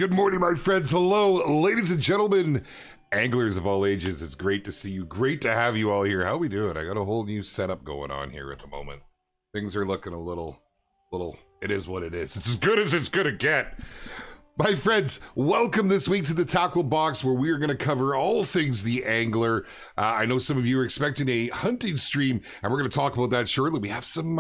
Good morning, my friends. Hello, ladies and gentlemen, anglers of all ages. It's great to see you. Great to have you all here. How we doing? I got a whole new setup going on here at the moment. Things are looking a little, it is what it is. It's as good as it's gonna get. My friends, welcome this week to the Tackle Box, where we are going to cover all things the angler. I know some of you are expecting a hunting stream, and we're going to talk about that shortly. We have some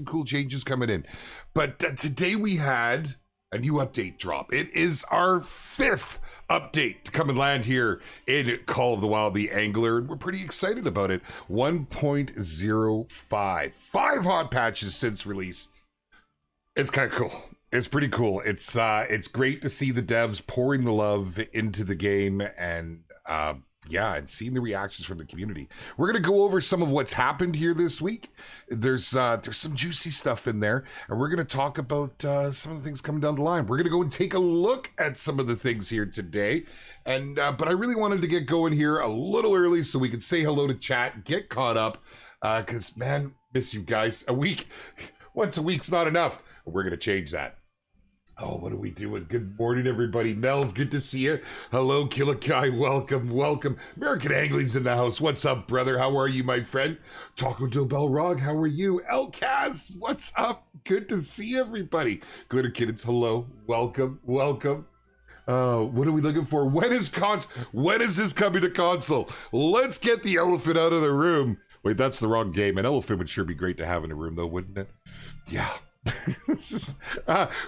cool changes coming in, but today we had a new update drop. It is our 5th update to come and land here in Call of the Wild, the Angler, and we're pretty excited about it. 1.05, 5 hot patches since release. It's kind of cool. It's pretty cool. It's great to see the devs pouring the love into the game, and and seeing the reactions from the community. We're gonna go over some of what's happened here this week. There's some juicy stuff in there, and we're gonna talk about some of the things coming down the line. We're gonna go and take a look at some of the things here today, and but I really wanted to get going here a little early so we could say hello to chat, get caught up, because man, miss you guys. Once a week's not enough. We're gonna change that. Oh, what are we doing? Good morning, everybody. Mel's, good to see you. Hello, Killakai. Welcome. American Angling's in the house. What's up, brother? How are you, my friend? Taco Del Belrog, how are you? El Kaz, what's up? Good to see everybody. Glitter Kittens, hello. Welcome. What are we looking for? When is this coming to console? Let's get the elephant out of the room. Wait, that's the wrong game. An elephant would sure be great to have in a room, though, wouldn't it? Yeah.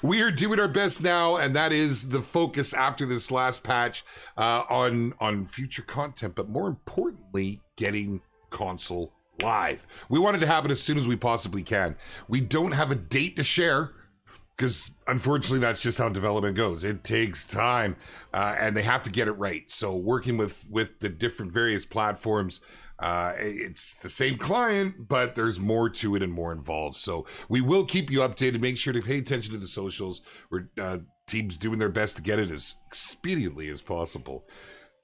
We are doing our best now, and that is the focus after this last patch on future content, but more importantly, getting console live. We want it to happen as soon as we possibly can. We don't have a date to share because unfortunately that's just how development goes. It takes time, and they have to get it right. So working with the different various platforms, it's the same client, but there's more to it and more involved. So we will keep you updated. Make sure to pay attention to the socials. We're teams doing their best to get it as expediently as possible.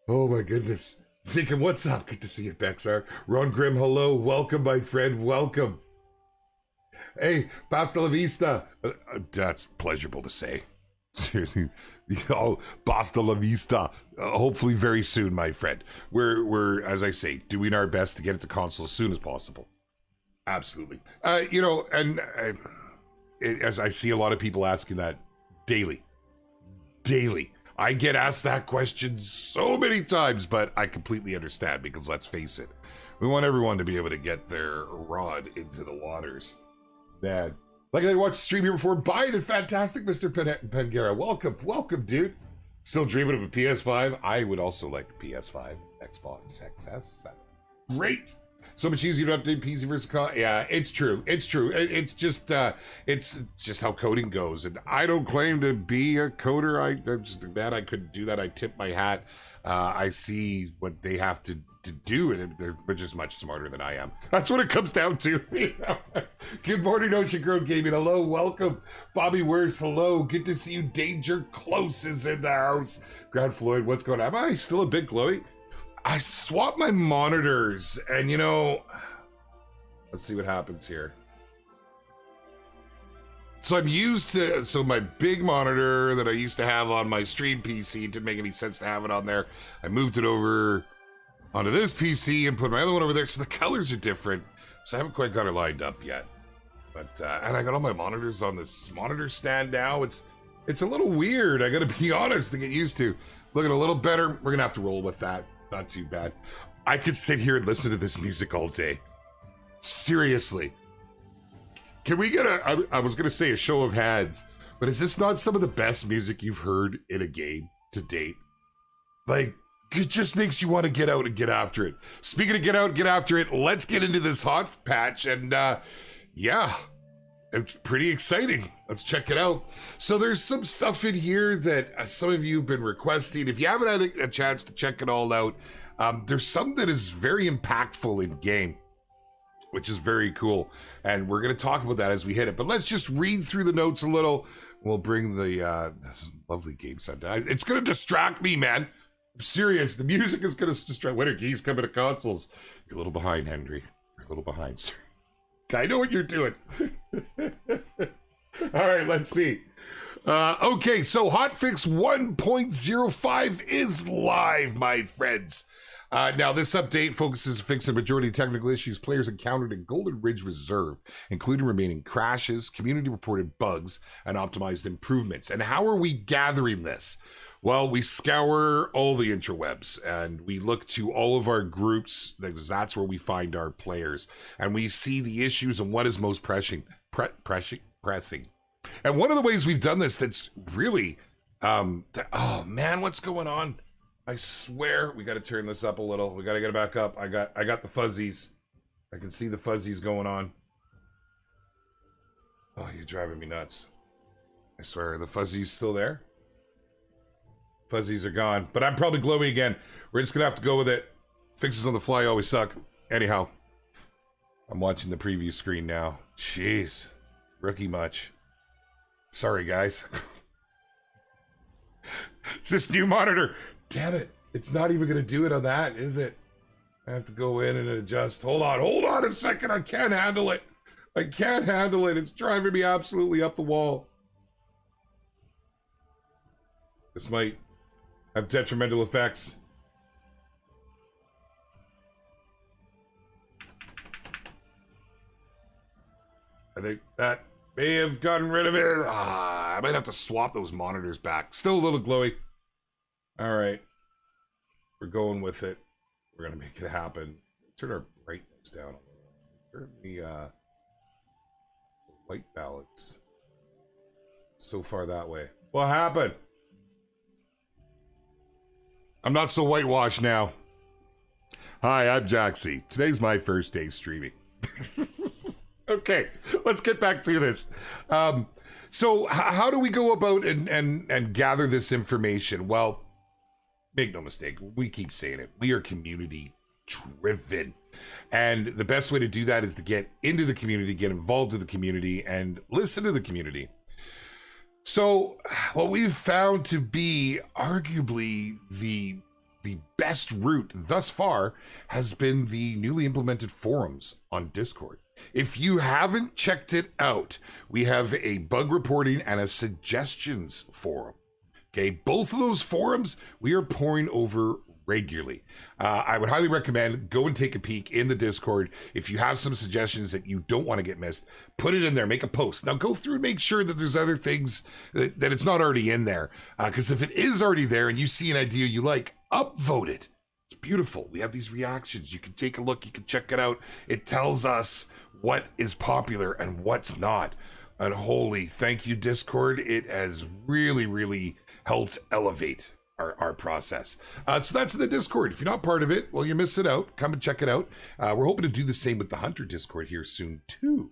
Oh my goodness. Zinkin, what's up? Good to see you, Bexar. Ron Grimm, hello. Welcome, my friend. Welcome. Hey, Pasta la Vista. That's pleasurable to say. Seriously, oh, basta la vista. Hopefully very soon, my friend. We're as I say, doing our best to get it to console as soon as possible. Absolutely. As I see a lot of people asking that daily. I get asked that question so many times, but I completely understand because let's face it, we want everyone to be able to get their rod into the waters. Man. Like I watched the stream here before, buying it. Fantastic, Mr. Pengara. Welcome, dude. Still dreaming of a PS5? I would also like a PS5, Xbox XS. Great. So much easier to update PC versus console. Yeah, it's true. It's just how coding goes. And I don't claim to be a coder. I'm just mad I couldn't do that. I tip my hat. I see what they have to do, and they're just much smarter than I am. That's what it comes down to. Good morning, Ocean Grove Gaming. Hello, welcome. Bobby Worst, hello. Good to see you. Danger Close is in the house. Grant Floyd, what's going on? Am I still a bit glowy? I swapped my monitors, and let's see what happens here. So so my big monitor that I used to have on my stream PC didn't make any sense to have it on there. I moved it over onto this PC and put my other one over there, so the colors are different. So I haven't quite got it lined up yet. But and I got all my monitors on this monitor stand now. It's a little weird, I gotta be honest, to get used to. Looking a little better. We're gonna have to roll with that. Not too bad. I could sit here and listen to this music all day. Seriously. Can we get I was gonna say a show of hands, but is this not some of the best music you've heard in a game to date? Like, it just makes you want to get out and get after it. Speaking of get out and get after it, let's get into this hot patch, and yeah, it's pretty exciting. Let's check it out. So there's some stuff in here that some of you have been requesting. If you haven't had a chance to check it all out, there's some that is very impactful in game, which is very cool, and we're going to talk about that as we hit it. But let's just read through the notes a little. We'll bring the this lovely game sound down. It's going to distract me, man. I'm serious. The music is going to distract. Winter Geese coming to consoles. You're a little behind, Henry. You're a little behind, sir. I know what you're doing. All right, let's see. Okay, so hotfix 1.05 is live, my friends. Now, this update focuses on fixing the majority of technical issues players encountered in Golden Ridge Reserve, including remaining crashes, community-reported bugs, and optimized improvements. And how are we gathering this? Well, we scour all the interwebs, and we look to all of our groups, because that's where we find our players. And we see the issues and what is most pressing. And one of the ways we've done this that's really, oh man, what's going on? I swear we got to turn this up a little. We got to get it back up. I got the fuzzies. I can see the fuzzies going on. Oh, you're driving me nuts. I swear, are the fuzzies still there? Fuzzies are gone, but I'm probably glowy again. We're just gonna have to go with it. Fixes on the fly always suck. Anyhow, I'm watching the preview screen now. Jeez, rookie much. Sorry, guys. It's this new monitor. Damn it. It's not even going to do it on that, is it? I have to go in and adjust. Hold on a second. I can't handle it. I can't handle it. It's driving me absolutely up the wall. This might have detrimental effects. I think that may have gotten rid of it. I might have to swap those monitors back. Still a little glowy. All right. We're going with it. We're going to make it happen. Turn our brightness down. Turn the white balance. So far that way. What happened? I'm not so whitewashed now. Hi, I'm Jaxy. Today's my first day streaming. Okay, let's get back to this. So how do we go about and gather this information? Well, make no mistake, we keep saying it. We are community driven. And the best way to do that is to get into the community, get involved in the community, and listen to the community. So what we've found to be arguably the best route thus far has been the newly implemented forums on Discord. If you haven't checked it out, we have a bug reporting and a suggestions forum. Okay, both of those forums we are pouring over regularly. I would highly recommend go and take a peek in the Discord. If you have some suggestions that you don't want to get missed, put it in there, make a post. Now go through and make sure that there's other things that it's not already in there. Because if it is already there and you see an idea you like, upvote it. It's beautiful. We have these reactions. You can take a look, you can check it out. It tells us what is popular and what's not. And holy, thank you, Discord. It has really, really helped elevate our process. So that's in the Discord. If you're not part of it, well, you're missing out. Come and check it out. We're hoping to do the same with the Hunter Discord here soon too.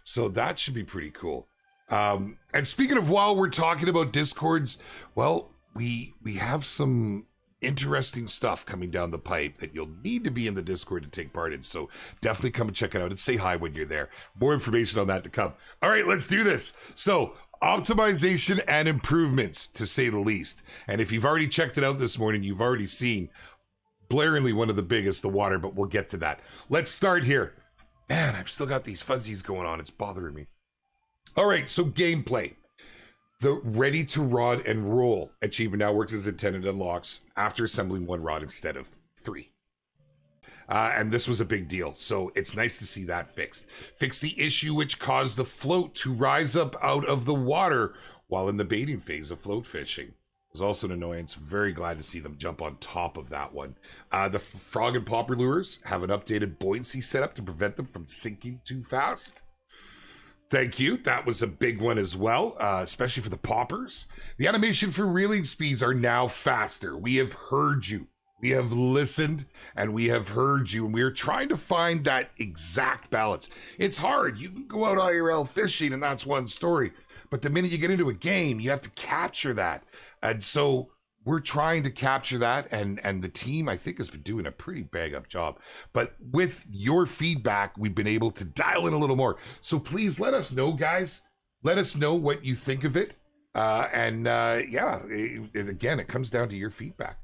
So that should be pretty cool. And speaking of, while we're talking about Discords, well, we have some interesting stuff coming down the pipe that you'll need to be in the Discord to take part in. So definitely come and check it out and say hi when you're there. More information on that to come. All right, let's do this. So optimization and improvements, to say the least. And if you've already checked it out this morning, you've already seen blaringly one of the biggest, the water, but we'll get to that. Let's start here. Man, I've still got these fuzzies going on. It's bothering me. All right, so gameplay. The ready to rod and roll achievement now works as intended and unlocks after assembling one rod instead of 3. And this was a big deal, so it's nice to see that fixed. Fix the issue which caused the float to rise up out of the water while in the baiting phase of float fishing. It was also an annoyance. Very glad to see them jump on top of that one. The frog and popper lures have an updated buoyancy setup to prevent them from sinking too fast. Thank you. That was a big one as well, especially for the poppers. The animation for reeling speeds are now faster. We have heard you. We have listened and we have heard you, and we are trying to find that exact balance. It's hard. You can go out IRL fishing and that's one story, but the minute you get into a game, you have to capture that. And so we're trying to capture that, and the team, I think, has been doing a pretty bang up job. But with your feedback, we've been able to dial in a little more. So please let us know, guys. Let us know what you think of it. Again, it comes down to your feedback.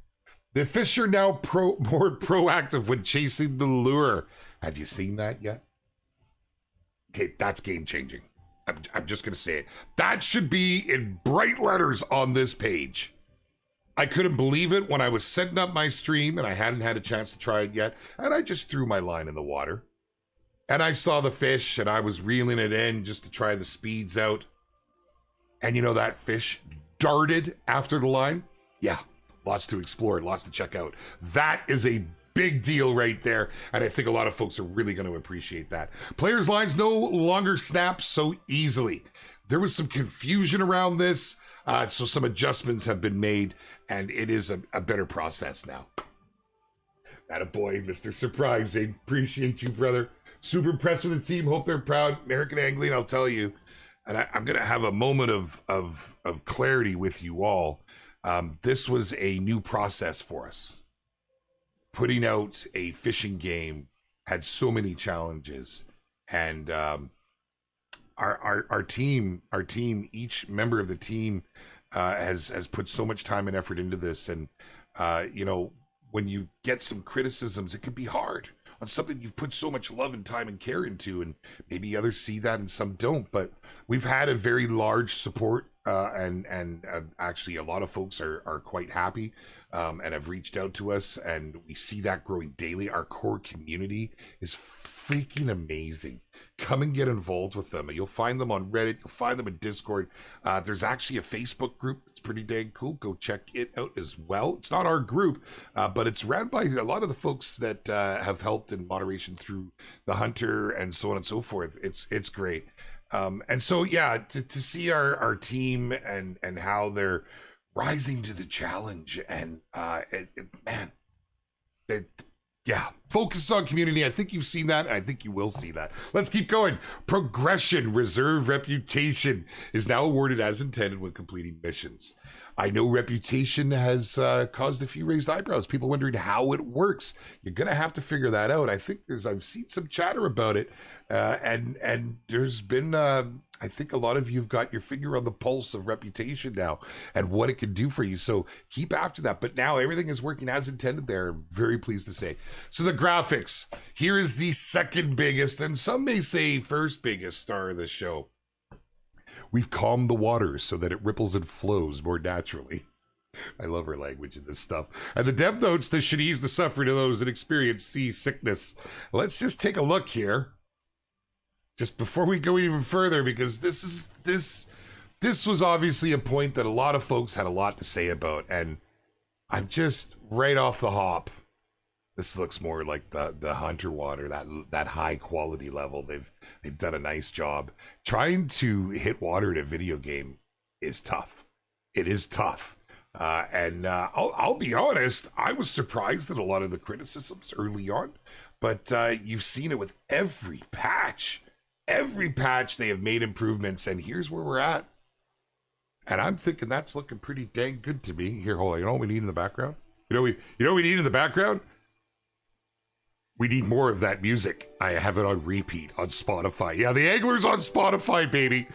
The fish are now more proactive when chasing the lure. Have you seen that yet? Okay, that's game changing. I'm just going to say it. That should be in bright letters on this page. I couldn't believe it when I was setting up my stream and I hadn't had a chance to try it yet. And I just threw my line in the water. And I saw the fish and I was reeling it in just to try the speeds out. And you know, that fish darted after the line. Yeah, lots to explore, lots to check out. That is a big deal right there. And I think a lot of folks are really going to appreciate that. Players' lines no longer snap so easily. There was some confusion around this. So some adjustments have been made and it is a better process now. Attaboy, Mr. Surprising. Appreciate you, brother. Super impressed with the team. Hope they're proud. American Angling, I'll tell you. And I'm going to have a moment of clarity with you all. This was a new process for us. Putting out a fishing game had so many challenges, and our team, each member of the team has put so much time and effort into this. And you know, when you get some criticisms, it can be hard on something you've put so much love and time and care into, and maybe others see that and some don't. But we've had a very large support, and actually a lot of folks are quite happy and have reached out to us, and we see that growing daily. Our core community is freaking amazing. Come and get involved with them. You'll find them on Reddit. You'll find them in Discord. There's actually a Facebook group that's pretty dang cool. Go check it out as well. It's not our group, but it's ran by a lot of the folks that have helped in moderation through the Hunter and so on and so forth. It's great. And so, yeah, to see our team and how they're rising to the challenge, and yeah, focus on community. I think you've seen that, and I think you will see that. Let's keep going. Progression Reserve Reputation is now awarded as intended when completing missions. I know reputation has caused a few raised eyebrows. People wondering how it works. You're gonna have to figure that out. I think I've seen some chatter about it, and there's been I think a lot of you've got your finger on the pulse of reputation now and what it can do for you. So keep after that. But now everything is working as intended there. Very pleased to say. So the graphics. Here is the second biggest, and some may say first biggest star of the show. We've calmed the waters so that it ripples and flows more naturally. I love her language in this stuff. And the dev notes, this should ease the suffering of those that experience sea sickness. Let's just take a look here. Just before we go even further, because this was obviously a point that a lot of folks had a lot to say about, and I'm just right off the hop. This looks more like the Hunter water, that high quality level. They've done a nice job. Trying to hit water in a video game is tough. It is tough. And I'll be honest, I was surprised at a lot of the criticisms early on, but you've seen it with every patch. Every patch they have made improvements, and here's where we're at. And I'm thinking that's looking pretty dang good to me. Here, hold on. You know what we need in the background? You know what we need in the background? We need more of that music. I have it on repeat on Spotify. Yeah, the Angler's on Spotify, baby.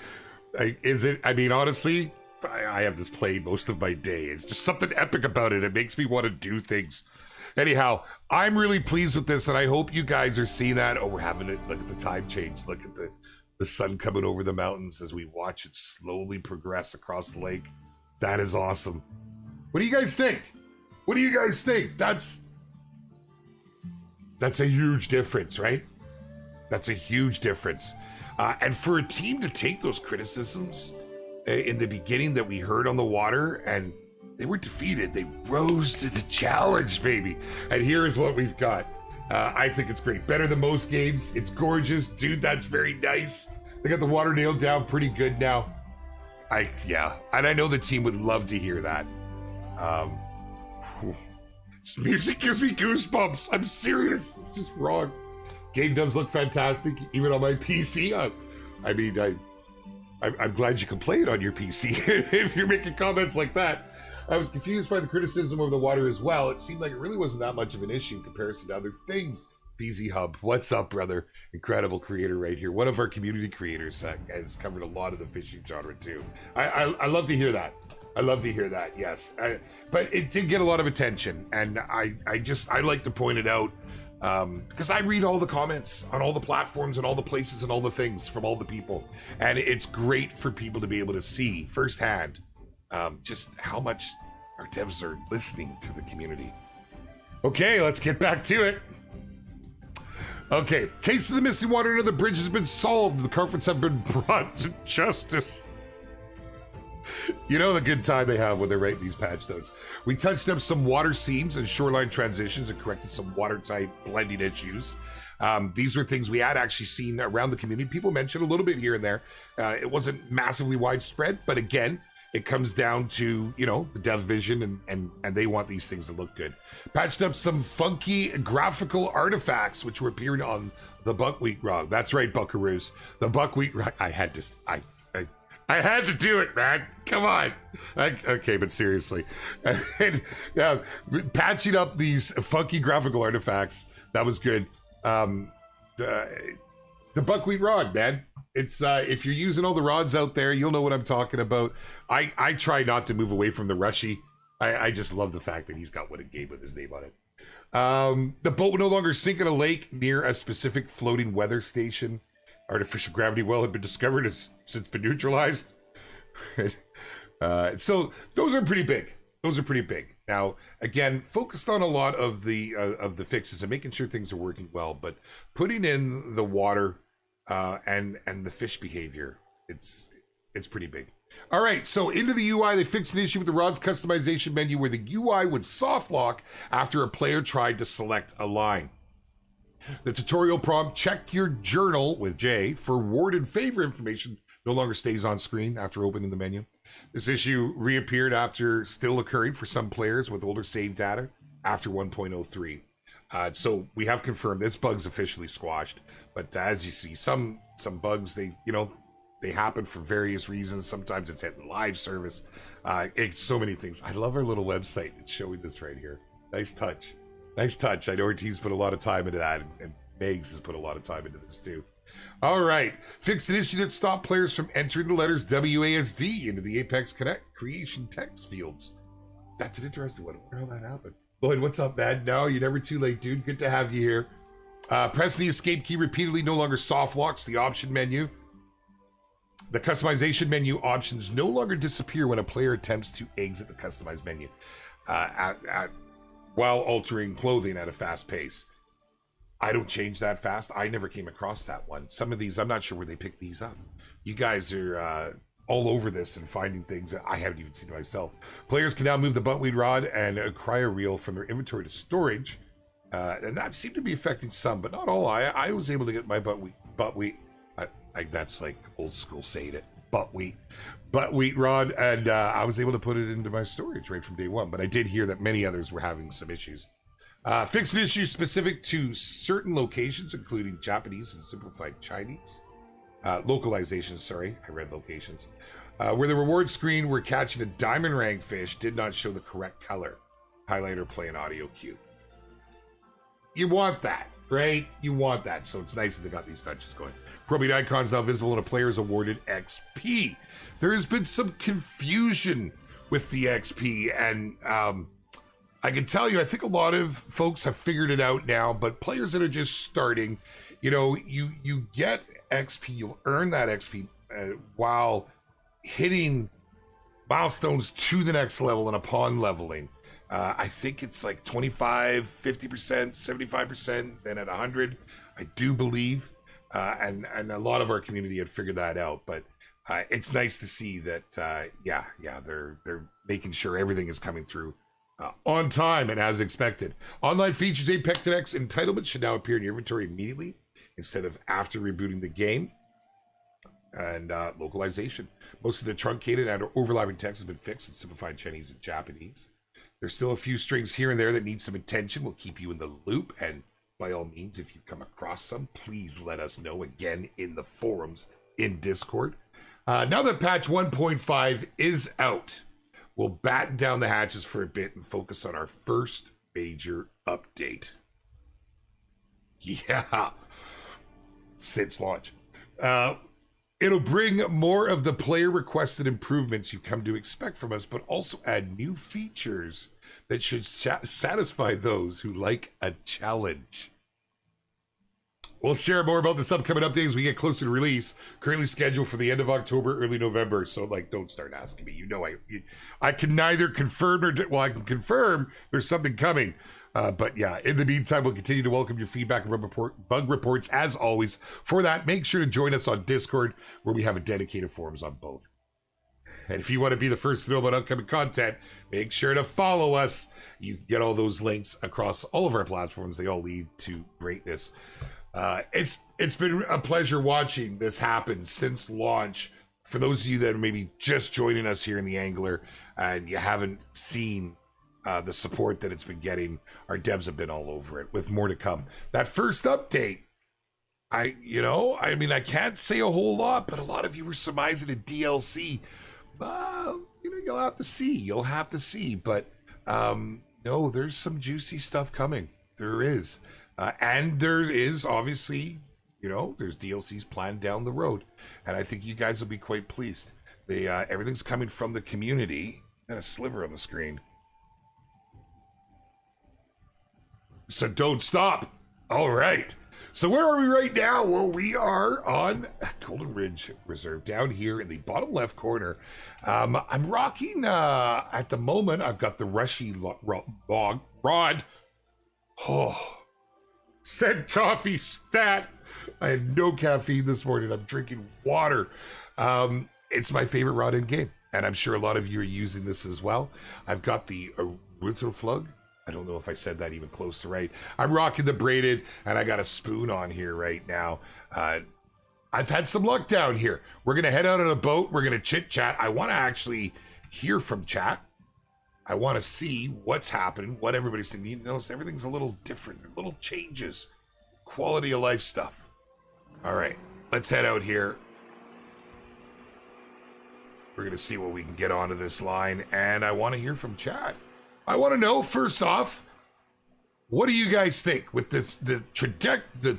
I mean, honestly, I have this played most of my day. It's just something epic about it. It makes me want to do things. Anyhow, I'm really pleased with this, and I hope you guys are seeing that. Oh, we're having it. Look at the time change. Look at the sun coming over the mountains as we watch it slowly progress across the lake. That is awesome. What do you guys think? What do you guys think? That's a huge difference, right? That's a huge difference. And for a team to take those criticisms in the beginning that we heard on the water, and they were defeated. They rose to the challenge, baby. And here is what we've got. I think it's great. Better than most games. It's gorgeous. Dude, that's very nice. They got the water nailed down pretty good now. Yeah. And I know the team would love to hear that. This music gives me goosebumps. I'm serious. It's just wrong. Game does look fantastic, even on my PC. I'm glad you can play it on your PC if you're making comments like that. I was confused by the criticism of the water as well. It seemed like it really wasn't that much of an issue in comparison to other things. BZ Hub, what's up, brother? Incredible creator right here. One of our community creators has covered a lot of the fishing genre too. I love to hear that. I love to hear that, yes. But it did get a lot of attention, and I like to point it out Because I read all the comments on all the platforms and all the places and all the things from all the people. And it's great for people to be able to see firsthand just how much our devs are listening to the community. Okay, let's get back to it. Okay, case of the missing water under the bridge has been solved. The culprits have been brought to justice. You know the good time they have when they write these patch notes. We touched up some water seams and shoreline transitions and corrected some water-type blending issues. These were things we had actually seen around the community. People mentioned a little bit here and there. It wasn't massively widespread, but again, it comes down to, you know, the dev vision and they want these things to look good. Patched up some funky graphical artifacts which were appearing on the buckwheat rod. That's right, buckaroos. The buckwheat rod. I had to do it, man. Come on. Okay, but seriously. Patching up these funky graphical artifacts, that was good. The buckwheat rod, man. It's if you're using all the rods out there, you'll know what I'm talking about. I try not to move away from the Rushy. I just love the fact that he's got one game with his name on it. The boat will no longer sink in a lake near a specific floating weather station. Artificial gravity well had been discovered and since been neutralized. So those are pretty big. Those are pretty big. Now, again, focused on a lot of the fixes and making sure things are working well, but putting in the water and the fish behavior, it's pretty big. All right, so into the UI, they fixed an issue with the rod's customization menu where the UI would soft lock after a player tried to select a line. The tutorial prompt, check your journal with J for warded favor information, no longer stays on screen after opening the menu. This issue reappeared after still occurring for some players with older save data after 1.03. So we have confirmed this bug's officially squashed, but as you see, some bugs, they happen for various reasons. Sometimes it's hitting live service. It's so many things. I love our little website. It's showing this right here. Nice touch. Nice touch. I know our team's put a lot of time into that, and Megs has put a lot of time into this too. All right. Fixed an issue that stopped players from entering the letters WASD into the Apex Connect creation text fields. That's an interesting one. I wonder how that happened. Lloyd, what's up, man? No, you're never too late, dude. Good to have you here. Pressing the escape key repeatedly no longer soft locks the option menu. The customization menu options no longer disappear when a player attempts to exit the customized menu while altering clothing at a fast pace. I don't change that fast. I never came across that one. Some of these, I'm not sure where they picked these up. You guys are all over this and finding things that I haven't even seen myself. Players can now move the buttweed rod and a cryo reel from their inventory to storage. And that seemed to be affecting some, but not all. I was able to get my buttweed. That's like old school saying it. Buttweed rod, and I was able to put it into my storage right from day one. But I did hear that many others were having some issues. Fixed an issue specific to certain locations, including Japanese and simplified Chinese. Localizations, sorry, I read locations. Where the reward screen where catching a diamond rank fish did not show the correct color. Highlighter play an audio cue. You want that, right? You want that, so it's nice that they got these touches going. Probate icons now visible and a player is awarded XP. There has been some confusion with the XP, and I can tell you, I think a lot of folks have figured it out now, but players that are just starting, you get XP, you'll earn that XP while hitting milestones to the next level and upon leveling. I think it's like 25, 50%, 75%, then at 100, I do believe. And a lot of our community had figured that out, but it's nice to see that, they're making sure everything is coming through on time and as expected. Online features Apex Connect's entitlements should now appear in your inventory immediately instead of after rebooting the game. And localization. Most of the truncated and overlapping text has been fixed and simplified Chinese and Japanese. There's still a few strings here and there that need some attention. We'll keep you in the loop, and by all means, if you come across some, please let us know again in the forums in Discord. Now that patch 1.5 is out, we'll batten down the hatches for a bit and focus on our first major update. Yeah, since launch. It'll bring more of the player-requested improvements you've come to expect from us, but also add new features that should satisfy those who like a challenge. We'll share more about this upcoming update as we get closer to release. Currently scheduled for the end of October, early November. So, like, don't start asking me. You know, I can neither confirm or I can confirm there's something coming. But yeah, in the meantime, we'll continue to welcome your feedback and bug reports as always. For that, make sure to join us on Discord, where we have a dedicated forums on both. And if you want to be the first to know about upcoming content, make sure to follow us. You can get all those links across all of our platforms. They all lead to greatness. It's been a pleasure watching this happen since launch. For those of you that are maybe just joining us here in the Angler and you haven't seen the support that it's been getting, our devs have been all over it with more to come. That first update, I can't say a whole lot, but a lot of you were surmising a DLC. You'll have to see. But no, there's some juicy stuff coming. There is. And there is obviously, there's DLCs planned down the road. And I think you guys will be quite pleased. Everything's coming from the community. And a sliver on the screen. So don't stop. All right. So where are we right now? Well, we are on Golden Ridge Reserve down here in the bottom left corner. I'm rocking, at the moment, I've got the Rushy rod. Oh, said coffee stat. I had no caffeine this morning. I'm drinking water. It's my favorite rod in game. And I'm sure a lot of you are using this as well. I've got the Rutherflug. I don't know if I said that even close to right. I'm rocking the braided, and I got a spoon on here right now. I've had some luck down here. We're going to head out on a boat. We're going to chit-chat. I want to actually hear from chat. I want to see what's happening, what everybody's thinking. You notice everything's a little different, little changes. Quality of life stuff. All right, let's head out here. We're going to see what we can get onto this line, and I want to hear from chat. I want to know, first off, what do you guys think with the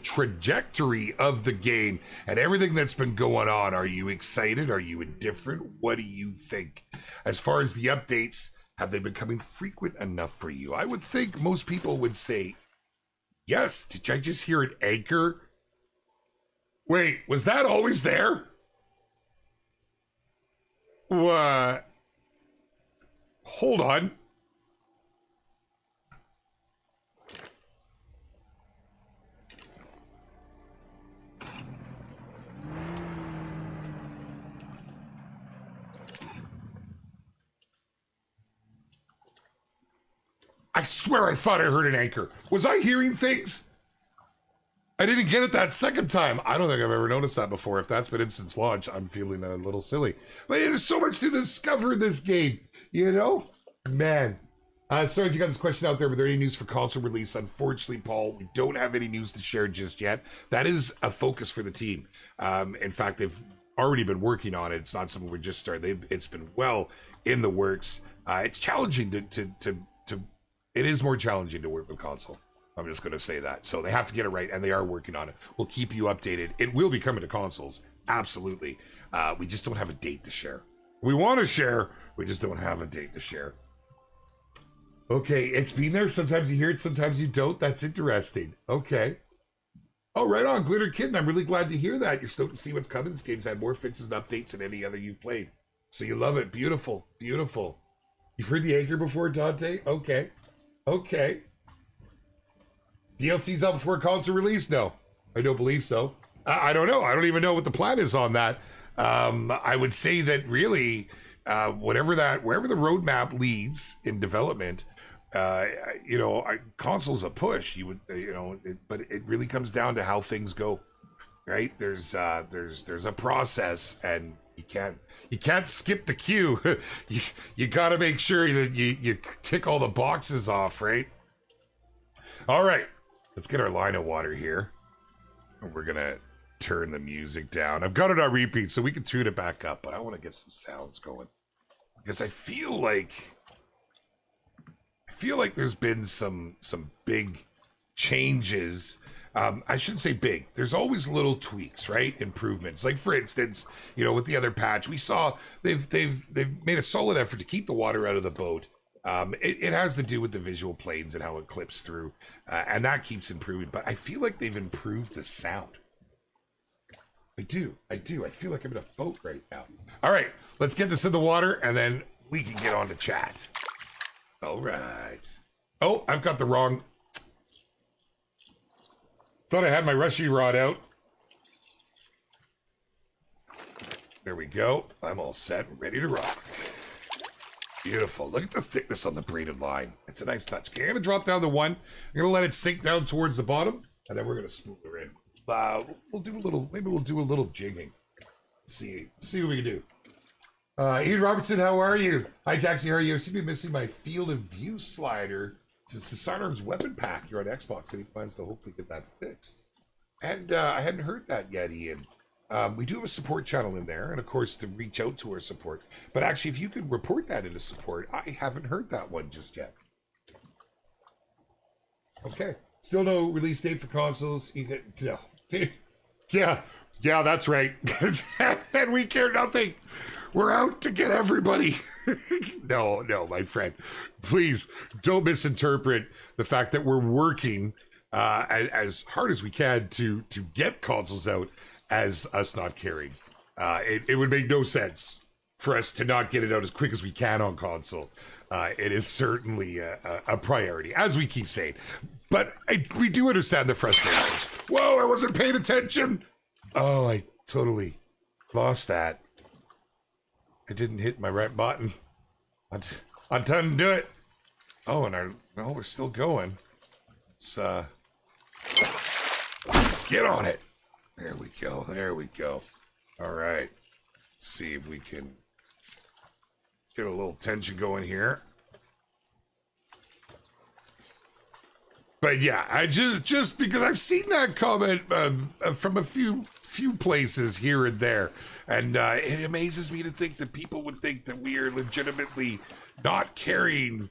trajectory of the game and everything that's been going on? Are you excited? Are you indifferent? What do you think? As far as the updates, have they been coming frequent enough for you? I would think most people would say, yes. Did I just hear an anchor? Wait, was that always there? What? Hold on. I swear I thought I heard an anchor. Was I hearing things? I didn't get it that second time. I don't think I've ever noticed that before. If that's been in since launch, I'm feeling a little silly. But there's so much to discover in this game, Man. Sorry if you got this question out there, but there any news for console release? Unfortunately, Paul, we don't have any news to share just yet. That is a focus for the team. In fact, they've already been working on it. It's not something we're just starting. It's been well in the works. It's challenging it is more challenging to work with console. I'm just going to say that. So they have to get it right, and they are working on it. We'll keep you updated. It will be coming to consoles. Absolutely. We just don't have a date to share. We want to share. We just don't have a date to share. Okay, it's been there. Sometimes you hear it, sometimes you don't. That's interesting. Okay. Oh, right on, Glitter Kitten. I'm really glad to hear that. You're stoked to see what's coming. This game's had more fixes and updates than any other you've played. So you love it. Beautiful. Beautiful. You've heard the anchor before, Dante? Okay. Okay. DLC's out before console release? No, I don't believe so. I don't know. I don't even know what the plan is on that. I would say that really, wherever the roadmap leads in development, console's a push. But it really comes down to how things go, right? There's a process, and you can't skip the queue. you got to make sure that you tick all the boxes off, right? All right, let's get our line of water here. And we're gonna turn the music down. I've got it on repeat, so we can tune it back up, but I want to get some sounds going because I feel like there's been some big changes. I shouldn't say big. There's always little tweaks, right? Improvements. Like for instance, with the other patch, we saw they've made a solid effort to keep the water out of the boat. It has to do with the visual planes and how it clips through, and that keeps improving. But I feel like they've improved the sound. I do. I feel like I'm in a boat right now. All right, let's get this in the water, and then we can get on to chat. All right. Oh, I've got the wrong... Thought I had my rushy rod out. There we go. I'm all set, ready to rock. Beautiful. Look at the thickness on the braided line. It's a nice touch. Okay, I'm gonna drop down the one. I'm gonna let it sink down towards the bottom, and then we're gonna spool her in. We'll do a little. Maybe we'll do a little jigging. See what we can do. Ian Robertson, how are you? Hi, Jaxy, how are you? I seem to be missing my field of view slider since the Sidearms weapon pack here on Xbox, and he plans to hopefully get that fixed. And I hadn't heard that yet, Ian. We do have a support channel in there, and of course to reach out to our support. But actually, if you could report that into support, I haven't heard that one just yet. Okay. Still no release date for consoles. No. Yeah, that's right. And we care nothing. We're out to get everybody. No, my friend. Please don't misinterpret the fact that we're working as hard as we can to get consoles out as us not caring. It would make no sense for us to not get it out as quick as we can on console. It is certainly a priority, as we keep saying. But we do understand the frustrations. Whoa, I wasn't paying attention. Oh, I totally lost that. I didn't hit my right button. I'm done to do it. Oh, and we're still going. Let's get on it. There we go. All right. Let's see if we can get a little tension going here. But yeah, I just because I've seen that comment from a few places here and there, and it amazes me to think that people would think that we are legitimately not caring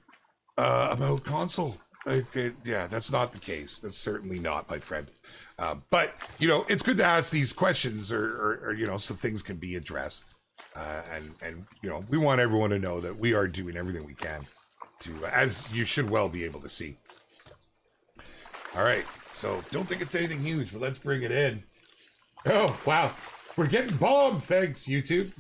about console. Yeah, that's not the case. That's certainly not, my friend. But it's good to ask these questions, or so things can be addressed. And we want everyone to know that we are doing everything we can to, as you should well be able to see. All right, so don't think it's anything huge, but let's bring it in. Oh, wow. We're getting bombed. Thanks, YouTube.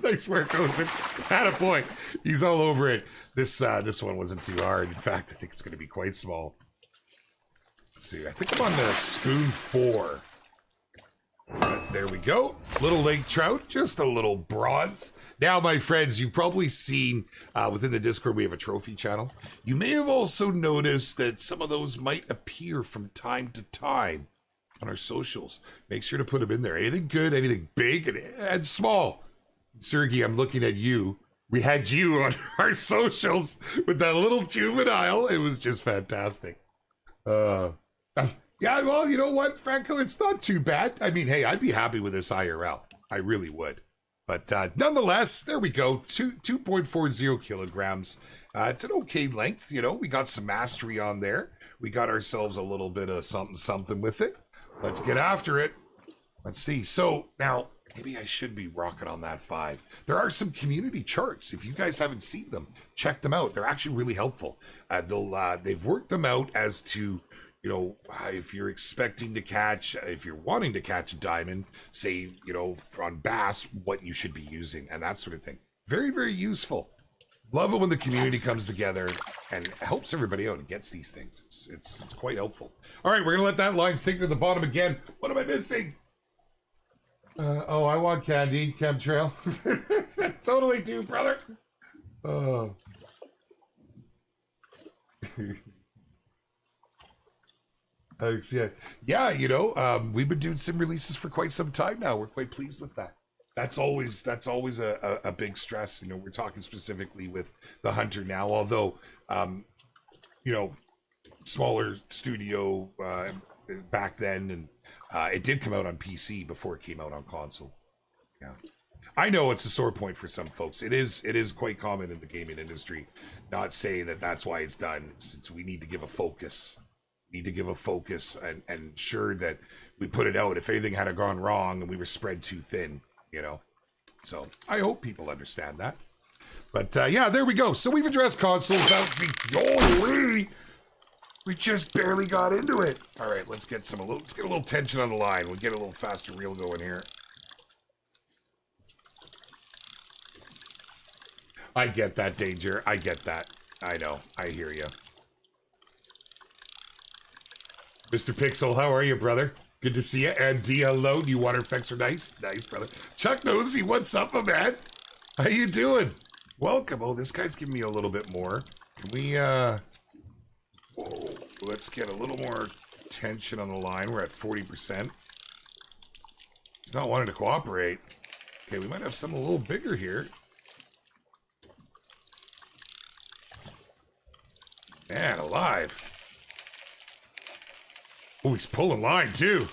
Nice work, Ozen. Attaboy. He's all over it. This one wasn't too hard. In fact, I think it's going to be quite small. Let's see. I think I'm on the spoon 4. There we go. Little lake trout, just a little bronze. Now, my friends, you've probably seen within the Discord, we have a trophy channel. You may have also noticed that some of those might appear from time to time on our socials. Make sure to put them in there. Anything good, anything big, and small. Sergey, I'm looking at you. We had you on our socials with that little juvenile. It was just fantastic. Yeah, well, you know what, Franco? It's not too bad. I mean, hey, I'd be happy with this IRL. I really would. But nonetheless, there we go. 2.40 kilograms. It's an okay length, We got some mastery on there. We got ourselves a little bit of something with it. Let's get after it. Let's see. So now, maybe I should be rocking on that 5. There are some community charts. If you guys haven't seen them, check them out. They're actually really helpful. They've worked them out as to, if you're expecting to catch, if you're wanting to catch a diamond, say, on bass, what you should be using and that sort of thing. Very, very useful. Love it when the community comes together and helps everybody out and gets these things. It's quite helpful. All right, we're going to let that line sink to the bottom again. What am I missing? I want candy, chemtrail. Totally do, brother. Oh. Yeah, we've been doing sim releases for quite some time now. We're quite pleased with that. That's always a big stress. We're talking specifically with the Hunter now, although, smaller studio back then, and it did come out on PC before it came out on console. Yeah. I know it's a sore point for some folks. It is quite common in the gaming industry. Not saying that that's why it's done. We need to give a focus. And ensure that we put it out if anything had gone wrong and we were spread too thin, So I hope people understand that. But yeah, there we go. So we've addressed consoles. Holy, we just barely got into it. All right, let's get a little tension on the line. We'll get a little faster reel going here. I get that, Danger. I get that. I know. I hear you. Mr. Pixel, how are you, brother? Good to see you. And D, hello. New water effects are nice. Nice, brother. Chuck Nosey, what's up, my man? How you doing? Welcome. Oh, this guy's giving me a little bit more. Can we, whoa, let's get a little more tension on the line. We're at 40%. He's not wanting to cooperate. Okay, we might have something a little bigger here. Man, alive. Oh, he's pulling line, too.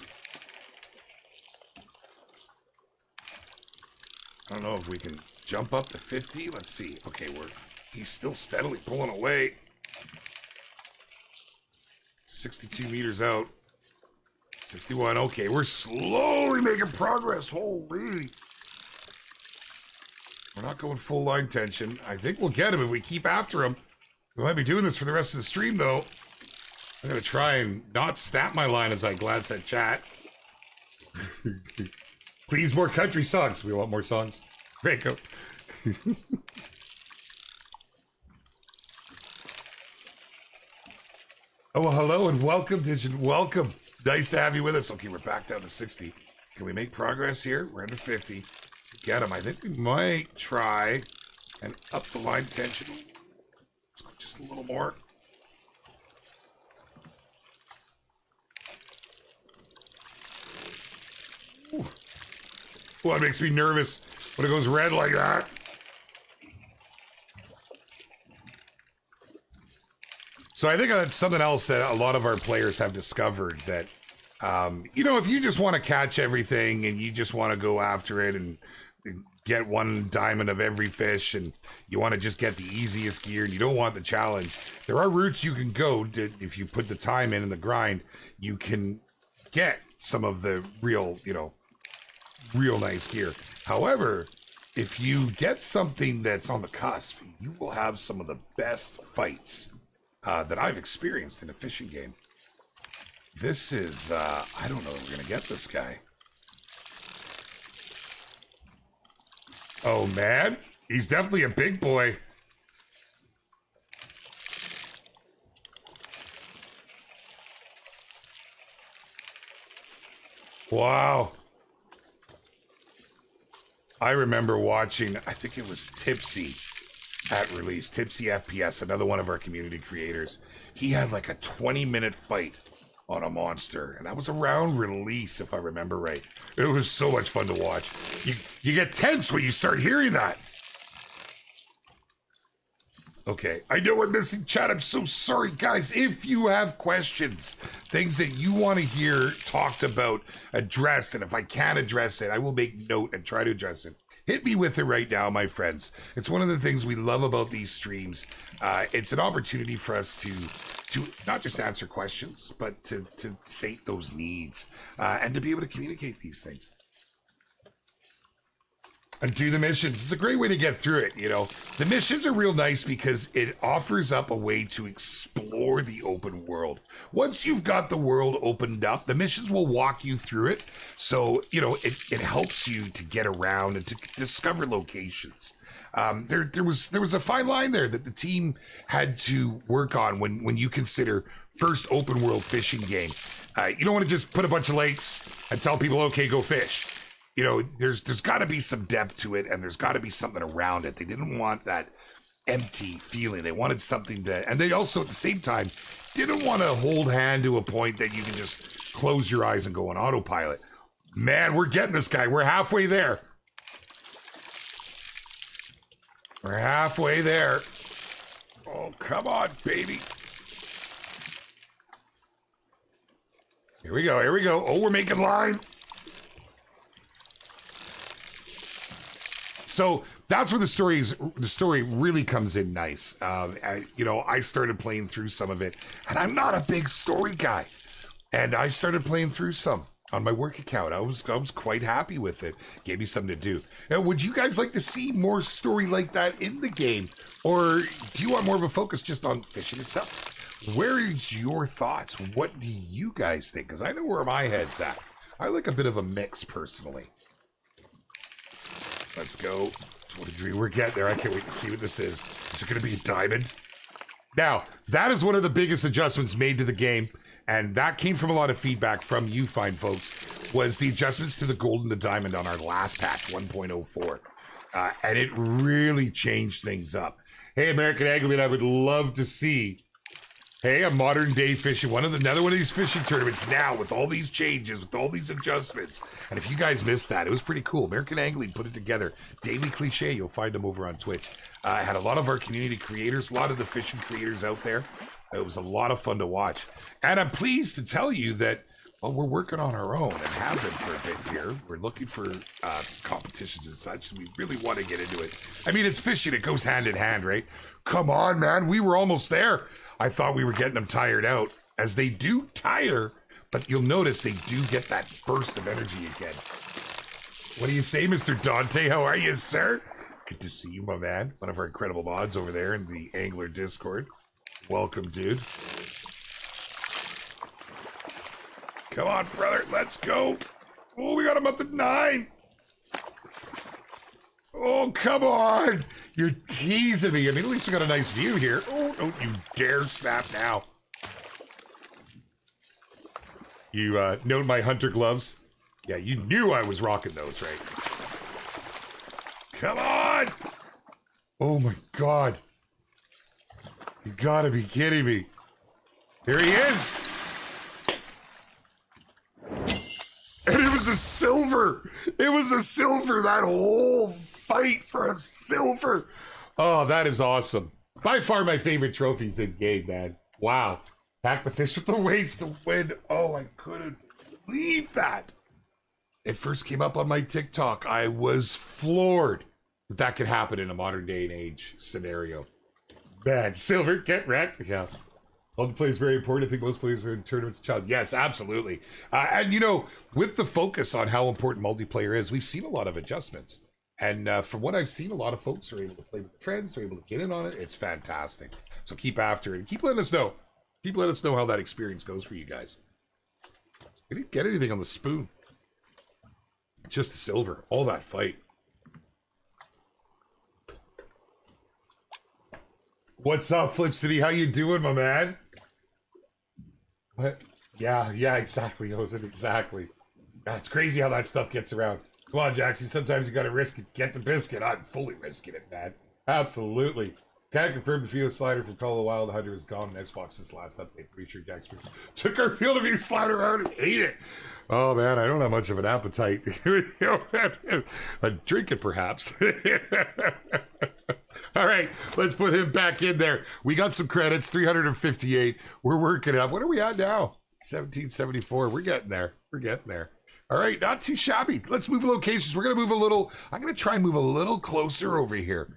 I don't know if we can jump up to 50. Let's see. Okay, he's still steadily pulling away. 62 meters out. 61. Okay, we're slowly making progress. Holy. We're not going full line tension. I think we'll get him if we keep after him. We might be doing this for the rest of the stream, though. I'm going to try and not snap my line as I glance at chat. Please, more country songs. We want more songs. Franco. Oh, well, hello and welcome, Digital. Welcome. Nice to have you with us. Okay, we're back down to 60. Can we make progress here? We're under 50. Get him. I think we might try and up the line tension. Let's go just a little more. Ooh. Well, it makes me nervous when it goes red like that. So I think that's something else that a lot of our players have discovered, that, you know, if you just want to catch everything and you just want to go after it and get one diamond of every fish and you want to just get the easiest gear and you don't want the challenge, there are routes you can go to. If you put the time in and the grind, you can get some of the real, you know, real nice gear. However, if you get something that's on the cusp, you will have some of the best fights that I've experienced in a fishing game. This is, I don't know if we're going to get this guy. Oh, man. He's definitely a big boy. Wow. I remember watching, I think it was Tipsy at release, Tipsy FPS, another one of our community creators. He had like a 20-minute fight on a monster, and that was around release, if I remember right. It was so much fun to watch. You get tense when you start hearing that. Okay, I know I'm missing chat. I'm so sorry, guys. If you have questions, things that you want to hear talked about, addressed, and if I can't address it, I will make note and try to address it. Hit me with it right now, my friends. It's one of the things we love about these streams. It's an opportunity for us to not just answer questions, but to sate those needs and to be able to communicate these things. And do the missions. It's a great way to get through it, you know. The missions are real nice because it offers up a way to explore the open world. Once you've got the world opened up, the missions will walk you through it. So, you know, it helps you to get around and to discover locations. There was a fine line there that the team had to work on when you consider first open world fishing game. You don't want to just put a bunch of lakes and tell people, okay, go fish. You know, there's got to be some depth to it, and there's got to be something around it. They didn't want that empty feeling. They wanted something and they also, at the same time, didn't want to hold hand to a point that you can just close your eyes and go on autopilot. Man, we're getting this guy. We're halfway there. We're halfway there. Oh, come on, baby. Here we go. Here we go. Oh, we're making line. So that's where the story really comes in nice. I started playing through some of it, and I'm not a big story guy. And I started playing through some. on my work account. I was quite happy with it. Gave me something to do. Now, would you guys like to see more story like that in the game? Or do you want more of a focus just on fishing itself? Where is your thoughts? What do you guys think? Because I know where my head's at. I like a bit of a mix, personally. Let's go. 23, we're getting there. I can't wait to see what this is. Is it going to be a diamond? Now, that is one of the biggest adjustments made to the game, and that came from a lot of feedback from you fine folks, was the adjustments to the gold and the diamond on our last patch, 1.04. And it really changed things up. Hey, American Angling, I would love to see, hey, a modern day fishing, another one of these fishing tournaments now with all these changes, with all these adjustments. And if you guys missed that, it was pretty cool. American Angling put it together. Daily Cliche, you'll find them over on Twitch. Had a lot of our community creators, a lot of the fishing creators out there. It was a lot of fun to watch. And I'm pleased to tell you that, well, we're working on our own and have been for a bit here. We're looking for competitions and such. We really want to get into it. I mean, it's fishing. It goes hand in hand, right? Come on, man. We were almost there. I thought we were getting them tired out, as they do tire, but you'll notice they do get that burst of energy again. What do you say, Mr. Dante? How are you, sir? Good to see you, my man. One of our incredible mods over there in the Angler Discord. Welcome, dude. Come on, brother. Let's go. Oh, we got him up to 9. Oh, come on. You're teasing me. I mean, at least we got a nice view here. Oh, don't you dare snap now. You note my hunter gloves? Yeah, you knew I was rocking those, right? Come on. Oh, my God. You gotta be kidding me. Here he is. And it was a silver. It was a silver. That whole fight for a silver. Oh, that is awesome. By far my favorite trophies in game, man. Wow. Pack the fish with the waist to win. Oh, I couldn't believe that. It first came up on my TikTok. I was floored that that could happen in a modern day and age scenario. Man, silver, get wrecked. Yeah. Multiplayer is very important. I think most players are in tournaments. Child, yes, absolutely. And you know, with the focus on how important multiplayer is, we've seen a lot of adjustments. And from what I've seen, a lot of folks are able to play with friends, are able to get in on it. It's fantastic. So keep after it and keep letting us know. Keep letting us know how that experience goes for you guys. I didn't get anything on the spoon. Just silver. All that fight. What's up, Flip City? How you doing, my man? What? Yeah, exactly, Ozen, exactly. God, it's crazy how that stuff gets around. Come on, Jaxy, sometimes you gotta risk it. Get the biscuit. I'm fully risking it, man. Absolutely. Can confirm the field slider from Call of the Wild Hunter is gone on Xbox since last update. Pretty sure Jaxy took our field of view slider out and ate it. Oh, man, I don't have much of an appetite. I'd drink it, perhaps. All right, let's put him back in there. We got some credits, 358. We're working it up. What are we at now? 1774. We're getting there. We're getting there. All right, not too shabby. Let's move locations. We're going to move a little. I'm going to try and move a little closer over here.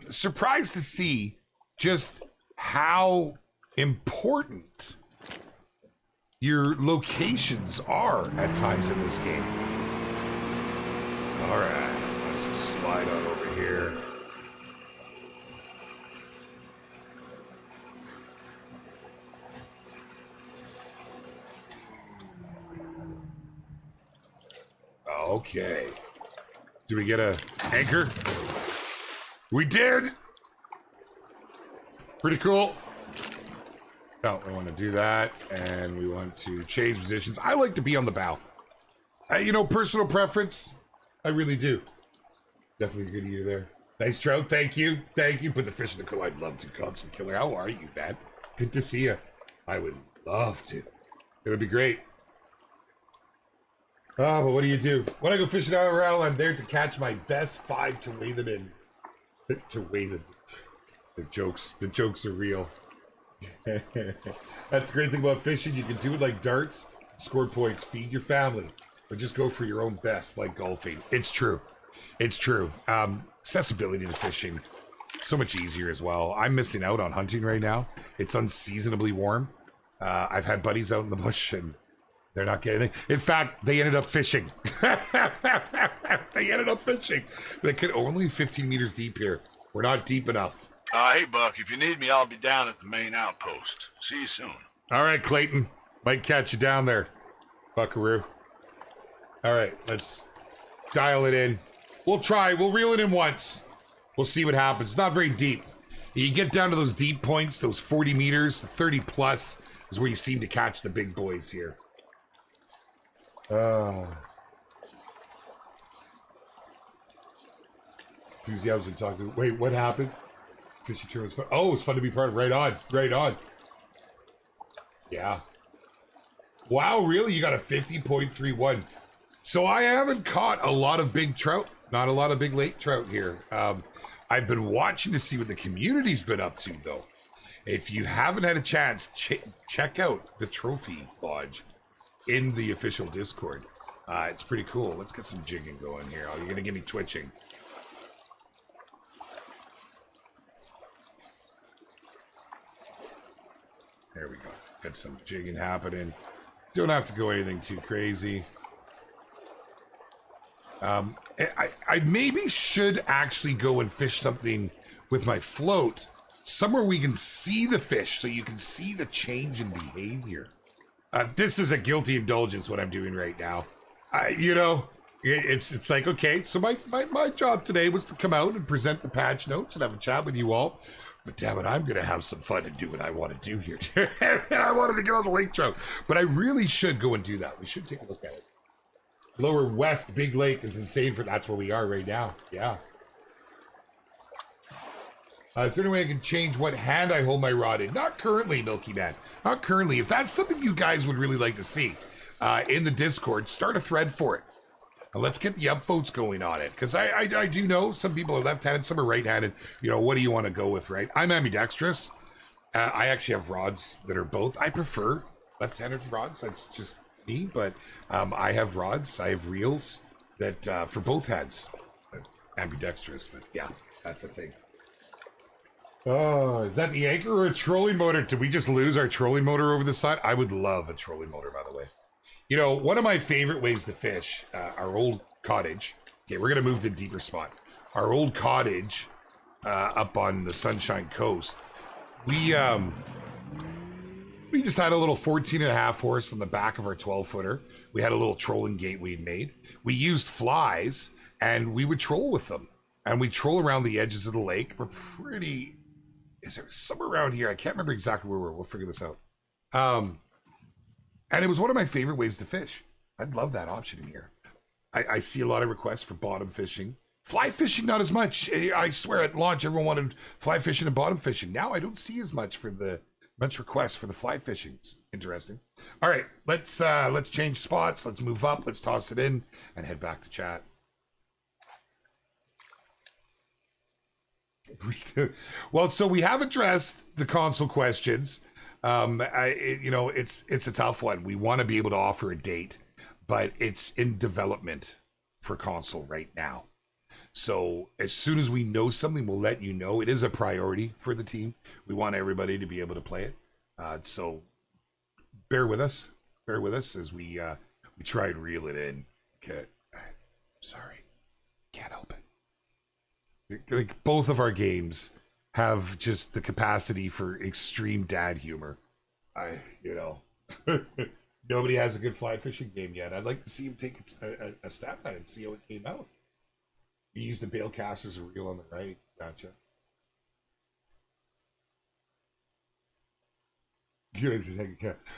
Surprised to see just how important your locations are at times in this game. All right, let's just slide on over here. Okay. Do we get a anchor? We did! Pretty cool. No, we want to do that, and we want to change positions. I like to be on the bow. You know, personal preference. I really do. Definitely good eater there. Nice trout, thank you. Thank you. Put the fish in the cooler. I'd love to, Constant Killer. How are you, man? Good to see you. I would love to. It would be great. Oh, but what do you do? When I go fishing out around, I'm there to catch my best 5 to weigh them in. To weigh them. The jokes are real. That's the great thing about fishing. You can do it like darts, score points, feed your family, or just go for your own best like golfing. It's true. It's true. Accessibility to fishing, so much easier as well. I'm missing out on hunting right now. It's unseasonably warm. I've had buddies out in the bush, and They're not getting it. In fact, they ended up fishing. They ended up fishing. They could only 15 meters deep here. We're not deep enough. Hey, Buck, if you need me, I'll be down at the main outpost. See you soon. All right, Clayton. Might catch you down there, buckaroo. All right, let's dial it in. We'll try. We'll reel it in once. We'll see what happens. It's not very deep. You get down to those deep points, those 40 meters, 30 plus, is where you seem to catch the big boys here. Enthusiasm talk to. Wait, what happened? Fishy tour was fun. Oh, it's fun to be part of. Right on. Right on. Yeah. Wow, really? You got a 50.31. So I haven't caught a lot of big trout. Not a lot of big lake trout here. I've been watching to see what the community's been up to, though. If you haven't had a chance, check out the trophy lodge in the official Discord. It's pretty cool. Let's get some jigging going here. Oh, you're going to get me twitching. There we go. Got some jigging happening. Don't have to go anything too crazy. I maybe should actually go and fish something with my float somewhere we can see the fish so you can see the change in behavior. This is a guilty indulgence what I'm doing right now. You know, it's like, okay, so my job today was to come out and present the patch notes and have a chat with you all. But damn it, I'm going to have some fun and do what I want to do here. I wanted to get on the lake trout. But I really should go and do that. We should take a look at it. Lower West Big Lake is insane for that's where we are right now. Yeah. Is there any way I can change what hand I hold my rod in? Not currently, Milky Man. Not currently. If that's something you guys would really like to see in the Discord, start a thread for it. And let's get the upvotes going on it. Because I do know some people are left-handed, some are right-handed. You know, what do you want to go with, right? I'm ambidextrous. I actually have rods that are both. I prefer left-handed rods. That's just me. But I have rods. I have reels that for both hands. Ambidextrous. But yeah, that's a thing. Oh, is that the anchor or a trolling motor? Did we just lose our trolling motor over the side? I would love a trolling motor, by the way. You know, one of my favorite ways to fish, our old cottage. Okay, we're going to move to a deeper spot. Our old cottage up on the Sunshine Coast. We just had a little 14.5 horse on the back of our 12-footer. We had a little trolling gate we'd made. We used flies, and we would troll with them. And we troll around the edges of the lake. We're pretty... Is there somewhere around here? I can't remember exactly where we were. We'll figure this out. And it was one of my favorite ways to fish. I'd love that option in here. I see a lot of requests for bottom fishing. Fly fishing, not as much. I swear at launch, everyone wanted fly fishing and bottom fishing. Now I don't see as much requests for the fly fishing. It's interesting. All right, let's change spots. Let's move up. Let's toss it in and head back to chat. Well, so we have addressed the console questions. It's a tough one. We want to be able to offer a date, but it's in development for console right now. So as soon as we know something, we'll let you know. It is a priority for the team. We want everybody to be able to play it. So bear with us as we try and reel it in. Okay. Sorry. Can't help it. Like both of our games have just the capacity for extreme dad humor. Nobody has a good fly fishing game yet. I'd like to see him take a stab at it and see how it came out. You use the bail cast as a reel on the right. Gotcha.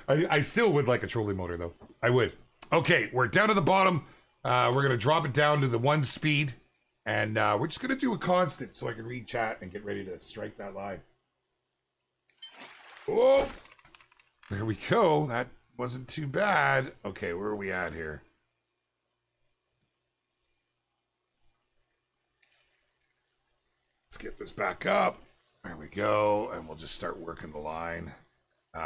I still would like a trolling motor though. I would. Okay, we're down to the bottom. We're gonna drop it down to the 1 speed. And we're just going to do a constant so I can read chat and get ready to strike that line. Oh, there we go. That wasn't too bad. Okay, where are we at here? Let's get this back up. There we go. And we'll just start working the line.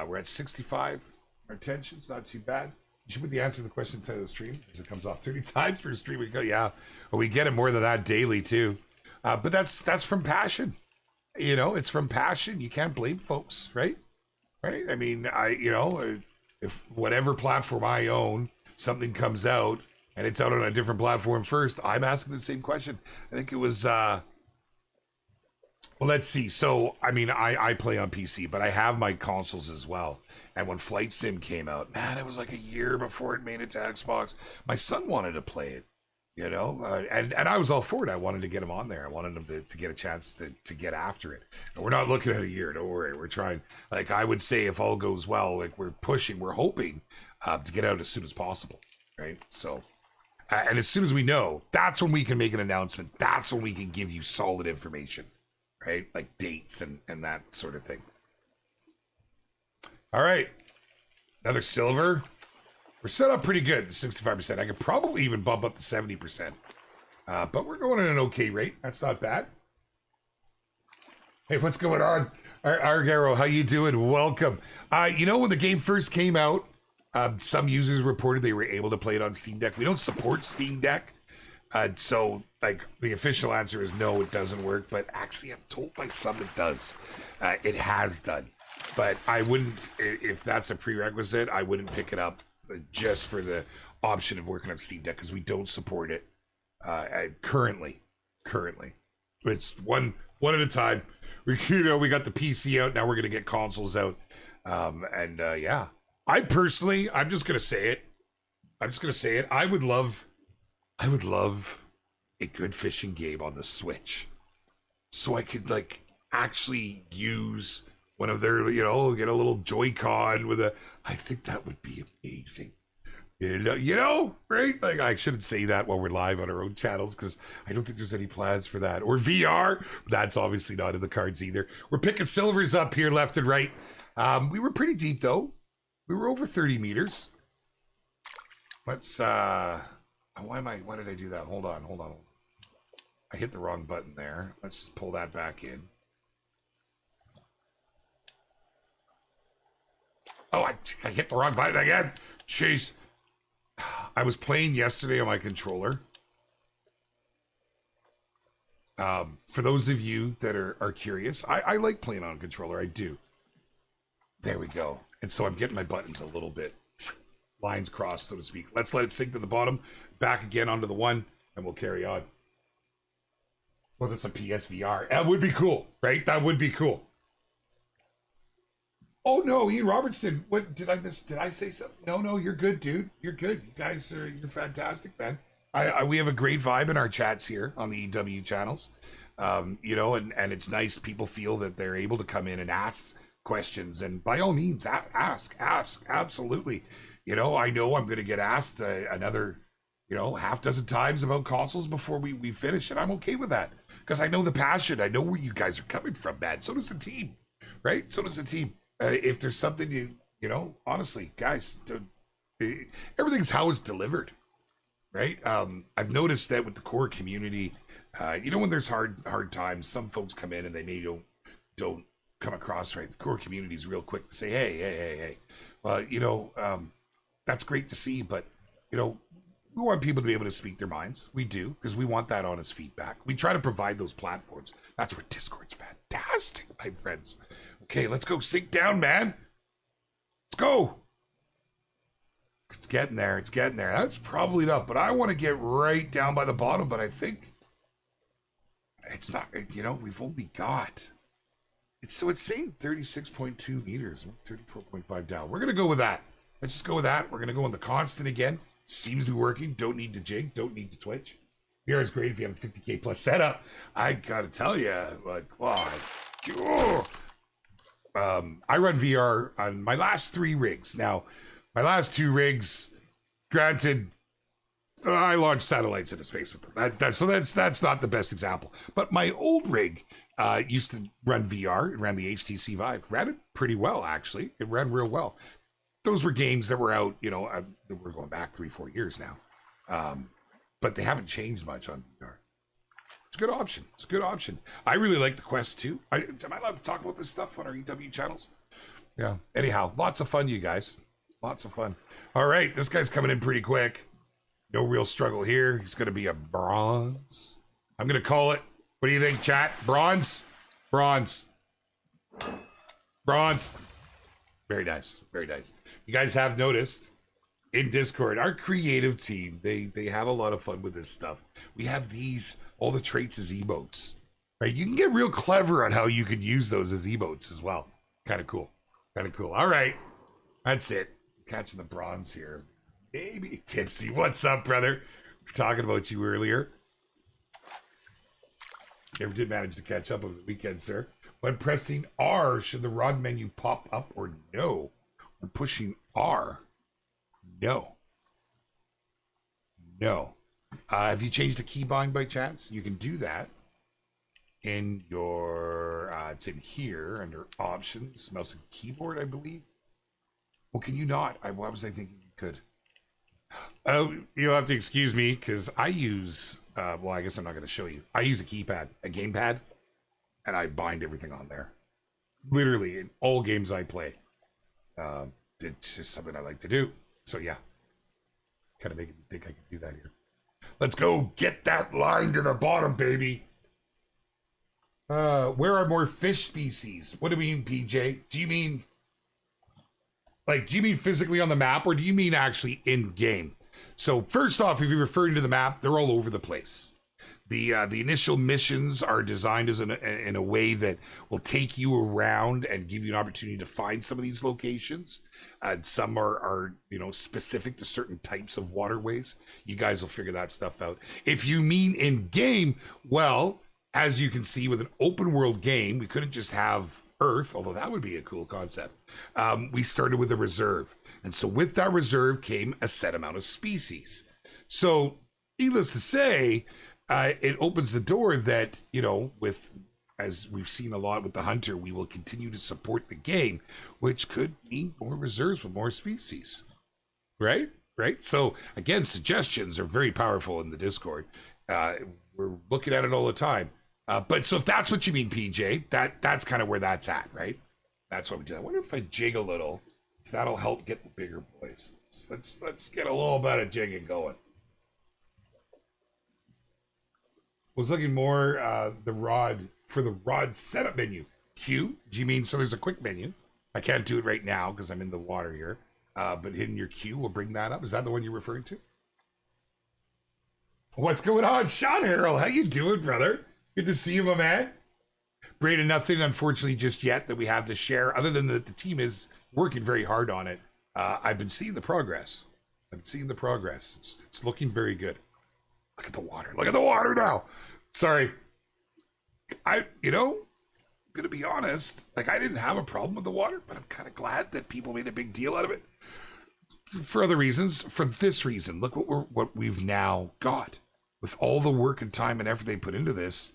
We're at 65. Our tension's not too bad. You should put the answer to the question to the stream because it comes off 30 times per stream. We go, yeah. Well, we get it more than that daily too. But that's from passion. You know, it's from passion. You can't blame folks, right? Right? I mean, if whatever platform I own, something comes out and it's out on a different platform first, I'm asking the same question. I think it was, well, let's see. So, I mean, I play on PC, but I have my consoles as well. And when Flight Sim came out, man, it was like a year before it made it to Xbox. My son wanted to play it, you know, and I was all for it. I wanted to get him on there. I wanted him to get a chance to get after it. And we're not looking at a year. Don't worry. We're trying. Like, I would say if all goes well, like we're hoping to get out as soon as possible. Right. So, and as soon as we know, that's when we can make an announcement. That's when we can give you solid information. Right? Like dates and that sort of thing. All right. Another silver. We're set up pretty good, 65%. I could probably even bump up to 70%. But we're going at an okay rate. That's not bad. Hey, what's going on? Argaro, how you doing? Welcome. You know, when the game first came out, some users reported they were able to play it on Steam Deck. We don't support Steam Deck. So, like, the official answer is no, it doesn't work. But actually, I'm told by some it does. It has done. But I wouldn't, if that's a prerequisite, I wouldn't pick it up just for the option of working on Steam Deck because we don't support it currently. It's one at a time. We got the PC out. Now we're going to get consoles out. Yeah. I'm just going to say it. I would love a good fishing game on the Switch. So I could like actually use one of their, get a little Joy-Con with I think that would be amazing. You know, right? Like I shouldn't say that while we're live on our own channels because I don't think there's any plans for that. Or VR, that's obviously not in the cards either. We're picking silvers up here left and right. We were pretty deep though. We were over 30 meters. Let's, why did I do that? Hold on. I hit the wrong button there. Let's just pull that back in. Oh, I hit the wrong button again. Jeez. I was playing yesterday on my controller. For those of you that are curious, I like playing on a controller. I do. There we go. And so I'm getting my buttons a little bit lines crossed, so to speak. Let's let it sink to the bottom, back again onto the one, and we'll carry on. Well, that's a PSVR. That would be cool, right? That would be cool. Oh no, Ian Robertson. What did I miss? Did I say something? No, you're good, dude. You're good. You guys you're fantastic, man. We have a great vibe in our chats here on the EW channels. And it's nice people feel that they're able to come in and ask questions, and by all means, ask, absolutely. I know I'm going to get asked another, half dozen times about consoles before we finish, and I'm okay with that because I know the passion. I know where you guys are coming from, man. So does the team, right? So does the team. If there's something honestly, guys, everything's how it's delivered, right? I've noticed that with the core community, when there's hard times, some folks come in and they maybe don't come across right. The core community is real quick to say, hey. Well, that's great to see, but we want people to be able to speak their minds. We do, because we want that honest feedback. We try to provide those platforms. That's where Discord's fantastic, my friends. Okay, let's go sink down, man. Let's go. It's getting there. That's probably enough, but I want to get right down by the bottom, but I think it's not, we've only got, it's saying 36.2 meters, 34.5 down. We're going to go with that. Let's just go with that. We're going to go on the constant again. Seems to be working. Don't need to jig. Don't need to twitch. VR is great if you have a 50K plus setup. I got to tell you, I run VR on my last 3 rigs. Now, my last 2 rigs, granted, I launched satellites into space with them. So that's not the best example. But my old rig used to run VR. It ran the HTC Vive. Ran it pretty well, actually. It ran real well. Those were games that were out, that were going back 3-4 years now. But they haven't changed much on VR. It's a good option. I really like the Quest 2. Am I allowed to talk about this stuff on our EW channels? Yeah. Anyhow, lots of fun, you guys. Lots of fun. All right, this guy's coming in pretty quick. No real struggle here. He's going to be a bronze. I'm going to call it. What do you think, chat? Bronze? Very nice. Very nice. You guys have noticed in Discord, our creative team, they have a lot of fun with this stuff. We have all the traits as emotes. Right? You can get real clever on how you could use those as emotes as well. Kind of cool. Kind of cool. All right. That's it. Catching the bronze here. Maybe Tipsy. What's up, brother? We're talking about you earlier. Never did manage to catch up over the weekend, sir. When pressing R, should the rod menu pop up or no? When pushing R, no. No. Have you changed the keybind by chance? You can do that in your, it's in here under options, mouse and keyboard, I believe. Well, can you not? Why was I thinking you could? Oh, you'll have to excuse me because I use, well, I guess I'm not going to show you. I use a keypad, a gamepad, and I bind everything on there. Literally, in all games I play. It's just something I like to do. So, yeah. Kind of making me think I can do that here. Let's go get that line to the bottom, baby. Where are more fish species? What do you mean, PJ? Do you mean physically on the map, or do you mean actually in game? So first off, if you're referring to the map, they're all over the place. The initial missions are designed as in a way that will take you around and give you an opportunity to find some of these locations. Some are specific to certain types of waterways. You guys will figure that stuff out. If you mean in game, well, as you can see with an open world game, we couldn't just have Earth, although that would be a cool concept. We started with a reserve. And so with that reserve came a set amount of species. So needless to say, it opens the door that, as we've seen a lot with the Hunter, we will continue to support the game, which could mean more reserves with more species. Right? So again, suggestions are very powerful in the Discord. We're looking at it all the time. But so if that's what you mean, PJ, that's kind of where that's at, right? That's what we do. I wonder if I jig a little, if that'll help get the bigger boys. Let's get a little bit of jigging going. Was looking more the rod setup menu. Q? Do you mean so there's a quick menu? I can't do it right now because I'm in the water here. But hitting your Q will bring that up. Is that the one you're referring to? What's going on, Sean Harrell? How you doing, brother? Good to see you, my man. Braden, nothing, unfortunately, just yet that we have to share, other than that the team is working very hard on it. I've been seeing the progress. It's looking very good. Look at the water. Look at the water now. Sorry. I'm going to be honest. I didn't have a problem with the water, but I'm kind of glad that people made a big deal out of it. For other reasons. For this reason, look what we've now got. With all the work and time and effort they put into this,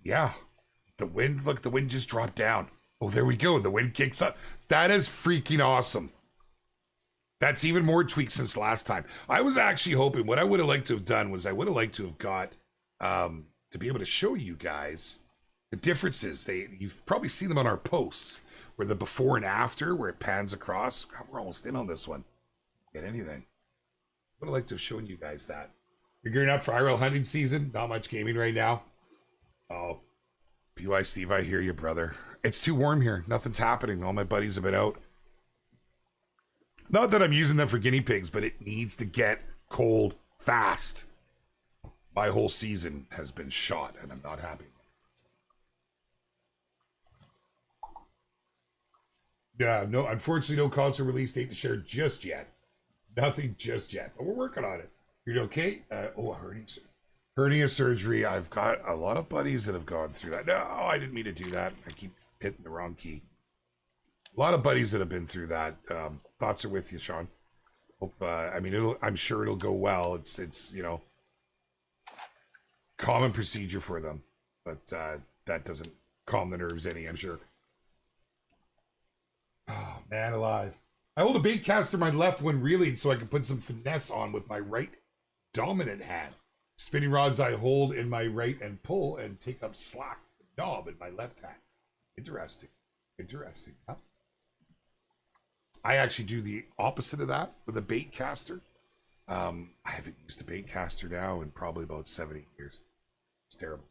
yeah. The wind just dropped down. Oh, there we go. The wind kicks up. That is freaking awesome. That's even more tweaks since last time. I was actually hoping, what I would have liked to have done was I would have liked to have got, to be able to show you guys the differences. You've probably seen them on our posts, where the before and after, where it pans across. God, we're almost in on this one. Get anything. I would have liked to have shown you guys that. You're gearing up for IRL hunting season. Not much gaming right now. Oh, BY Steve, I hear you, brother. It's too warm here. Nothing's happening. All my buddies have been out. Not that I'm using them for guinea pigs, but it needs to get cold fast. My whole season has been shot, and I'm not happy. Yeah, no, unfortunately, no console release date to share just yet. Nothing just yet, but we're working on it. You're okay? Hernia surgery. I've got a lot of buddies that have gone through that. No, I didn't mean to do that. I keep hitting the wrong key. A lot of buddies that have been through that. Thoughts are with you, Sean. Hope. I'm sure it'll go well. It's common procedure for them, but that doesn't calm the nerves any, I'm sure. Oh man, alive! I hold a bait caster my left when reeling, so I can put some finesse on with my right dominant hand. Spinning rods I hold in my right and pull, and take up slack knob in my left hand. Interesting, huh? I actually do the opposite of that with a bait caster. I haven't used a bait caster now in probably about 7-8 years. It's terrible.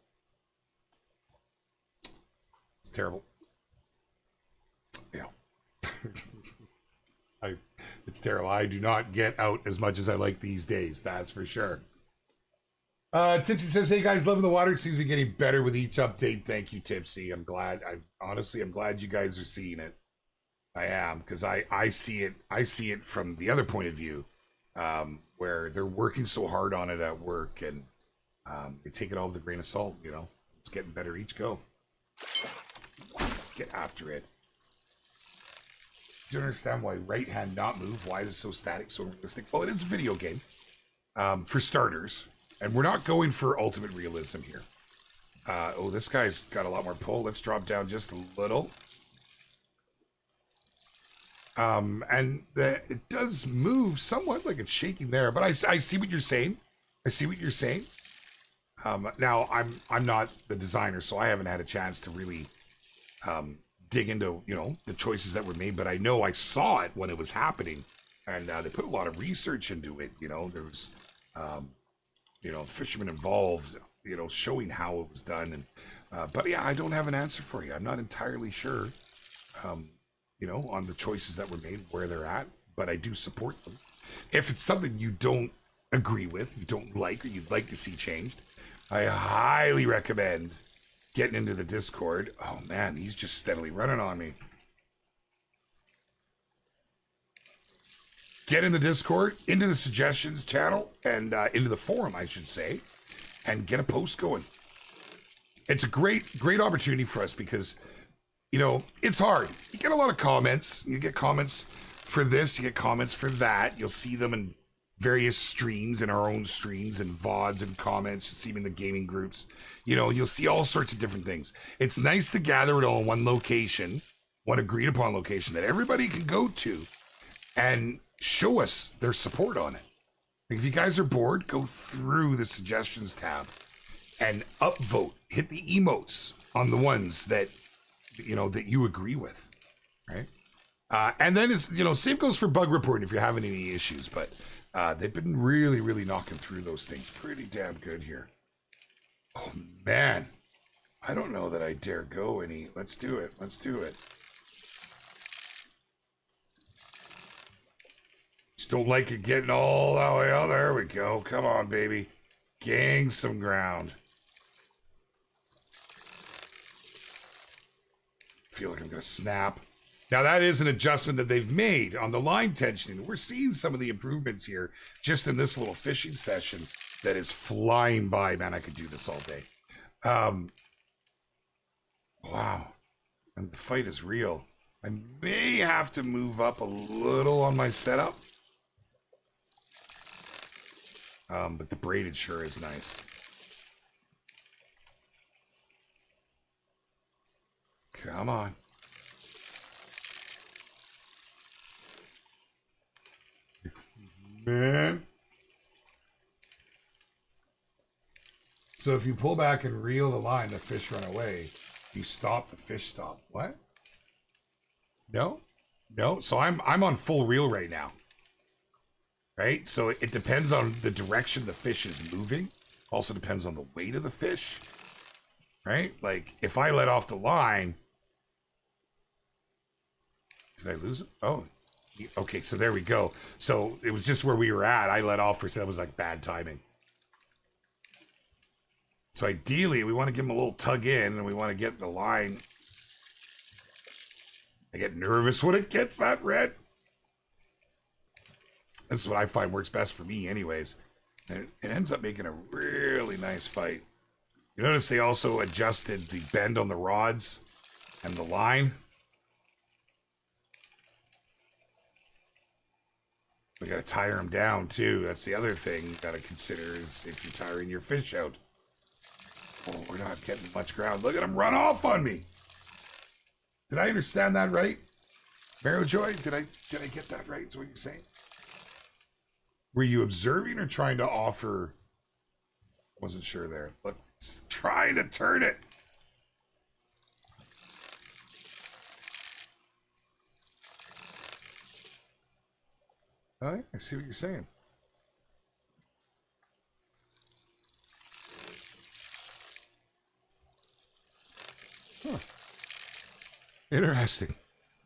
It's terrible. I do not get out as much as I like these days. That's for sure. Tipsy says, "Hey guys, loving the water. Seems to be getting better with each update. Thank you, Tipsy. I'm glad. I'm glad you guys are seeing it. I am, because I see it. I see it from the other point of view, where they're working so hard on it at work, and they take it all with a grain of salt. You know, it's getting better each go. Get after it. Do you understand why right hand not move? Why is it so static, so realistic? Well, it is a video game, for starters, and we're not going for ultimate realism here. Oh, this guy's got a lot more pull. Let's drop down just a little. And it does move somewhat, like it's shaking there, but I see what you're saying. I see what you're saying. Now I'm not the designer, so I haven't had a chance to really dig into, you know, the choices that were made, but I know I saw it when it was happening, and they put a lot of research into it. You know, there was you know, fishermen involved, you know, showing how it was done, and but yeah, I don't have an answer for you. I'm not entirely sure, you know, on the choices that were made, where they're at, but I do support them. If it's something you don't agree with, you don't like, or you'd like to see changed, I highly recommend getting into the Discord. Oh man, he's just steadily running on me. Get in the Discord, into the suggestions channel, and into the forum, I should say, and get a post going. It's a great opportunity for us, because, you know, it's hard. You get a lot of comments. You get comments for this, you get comments for that. You'll see them in various streams, in our own streams and VODs and comments. You see them in the gaming groups. You know, you'll see all sorts of different things. It's nice to gather it all in one location, one agreed upon location that everybody can go to and show us their support on it. If you guys are bored, go through the suggestions tab and upvote. Hit the emotes on the ones that, you know, that you agree with, right? And then it's, you know, same goes for bug reporting if you're having any issues, but they've been really knocking through those things pretty damn good here. Oh man, I don't know that I dare go any. Let's do it. Let's do it. Just don't like it getting all that way. Oh, there we go. Come on, baby. Gain some ground. Feel like I'm gonna snap. Now that is an adjustment that they've made on the line tensioning. We're seeing some of the improvements here just in this little fishing session that is flying by. Man, I could do this all day. Wow. And the fight is real. I may have to move up a little on my setup. But the braided sure is nice. Come on. Man. So if you pull back and reel the line, the fish run away. If you stop, the fish stop. What? No? No? So I'm on full reel right now. Right? So it depends on the direction the fish is moving. Also depends on the weight of the fish. Right? Like, if I let off the line... Did I lose it? Oh, okay, so there we go. So it was just where we were at. I let off for that was like bad timing. So ideally, we want to give him a little tug in, and we want to get the line. I get nervous when it gets that red. This is what I find works best for me anyways. And it ends up making a really nice fight. You notice they also adjusted the bend on the rods and the line. We gotta tire them down too. That's the other thing you gotta consider is if you're tiring your fish out. Oh, we're not getting much ground. Look at him run off on me. Did I understand that right? Marrow Joy, did I get that right? Is what you're saying? Were you observing or trying to offer? Wasn't sure there. Look, trying to turn it. Oh, yeah, I see what you're saying. Huh. Interesting.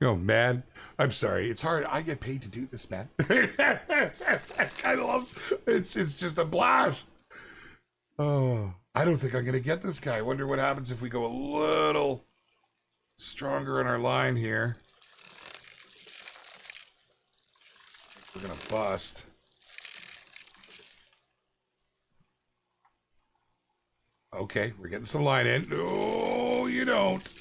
Oh, man. I'm sorry. It's hard. I get paid to do this, man. I love it's just a blast. Oh, I don't think I'm going to get this guy. I wonder what happens if we go a little stronger in our line here. We're going to bust. Okay, we're getting some line in. No, you don't.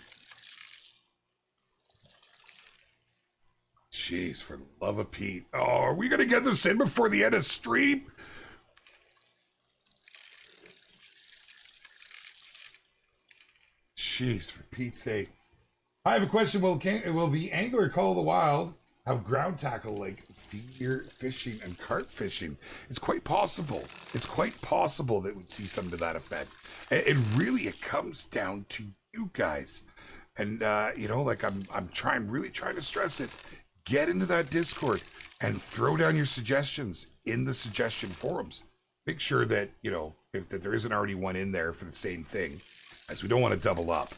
Jeez, for the love of Pete. Oh, are we going to get this in before the end of stream? Jeez, for Pete's sake. I have a question. Will the angler call the wild have ground tackle like feeder fishing and carp fishing? It's quite possible. It's quite possible that we'd see something to that effect. It comes down to you guys. And, like I'm really trying to stress it. Get into that Discord and throw down your suggestions in the suggestion forums. Make sure that, if that there isn't already one in there for the same thing, as we don't want to double up.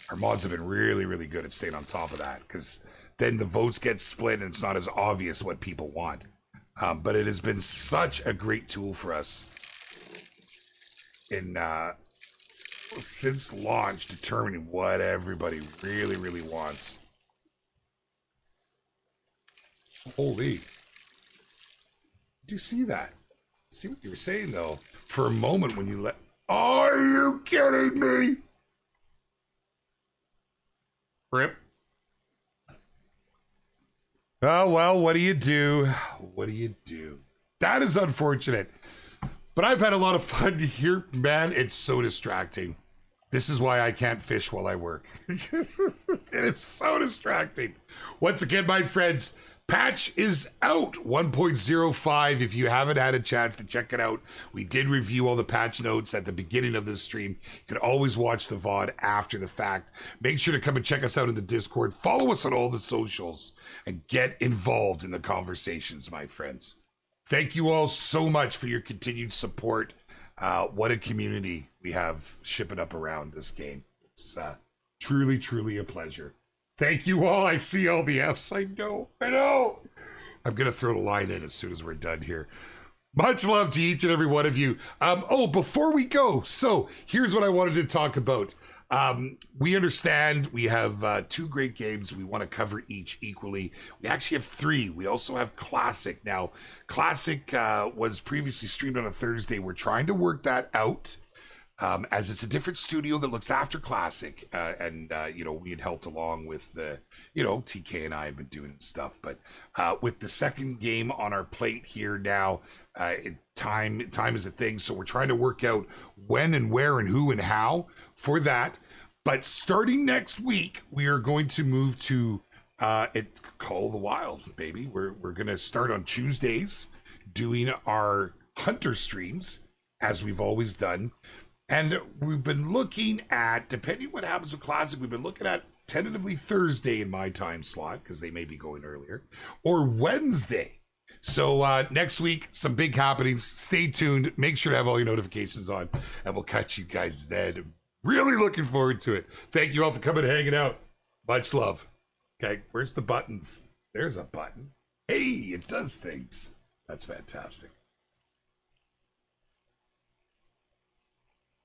Our mods have been really, really good at staying on top of that, because then the votes get split and it's not as obvious what people want. But it has been such a great tool for us in since launch, determining what everybody really, really wants. Holy. Did you see that? See what you were saying, though? For a moment when you let... Are you kidding me? Rip. Oh, well, what do you do? What do you do? That is unfortunate. But I've had a lot of fun here. Man, it's so distracting. This is why I can't fish while I work. And it's so distracting. Once again, my friends, patch is out 1.05. If you haven't had a chance to check it out, we did review all the patch notes at the beginning of this stream. You can always watch the VOD after the fact. Make sure to come and check us out in the Discord. Follow us on all the socials and get involved in the conversations, my friends. Thank you all so much for your continued support. What a community we have shipping up around this game. It's truly, truly a pleasure. Thank you all. I see all the F's. I know. I'm going to throw the line in as soon as we're done here. Much love to each and every one of you. Before we go, so here's what I wanted to talk about. We understand we have 2 great games. We want to cover each equally. We actually have 3. We also have Classic. Now, Classic was previously streamed on a Thursday. We're trying to work that out. As it's a different studio that looks after Classic, we had helped along with the, TK and I have been doing stuff, but with the second game on our plate here now, time is a thing, so we're trying to work out when and where and who and how for that. But starting next week, we are going to move to Call the Wild, baby. We're going to start on Tuesdays doing our Hunter streams, as we've always done. And we've been looking at, depending what happens with Classic, we've been looking at tentatively Thursday in my time slot, because they may be going earlier, or Wednesday. So next week, some big happenings. Stay tuned. Make sure to have all your notifications on, and we'll catch you guys then. Really looking forward to it. Thank you all for coming and hanging out. Much love. Okay, where's the buttons? There's a button. Hey, it does things. That's fantastic.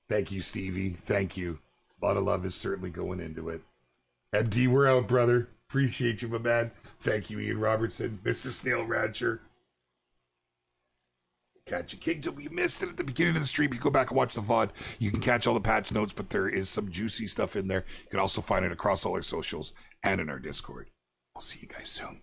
Thank you, Stevie. Thank you. A lot of love is certainly going into it. MD, we're out, brother. Appreciate you, my man. Thank you, Ian Robertson, Mr. Snail Rancher. Catch you, Kingdom. You missed it at the beginning of the stream. You go back and watch the VOD. You can catch all the patch notes, but there is some juicy stuff in there. You can also find it across all our socials and in our Discord. I'll see you guys soon.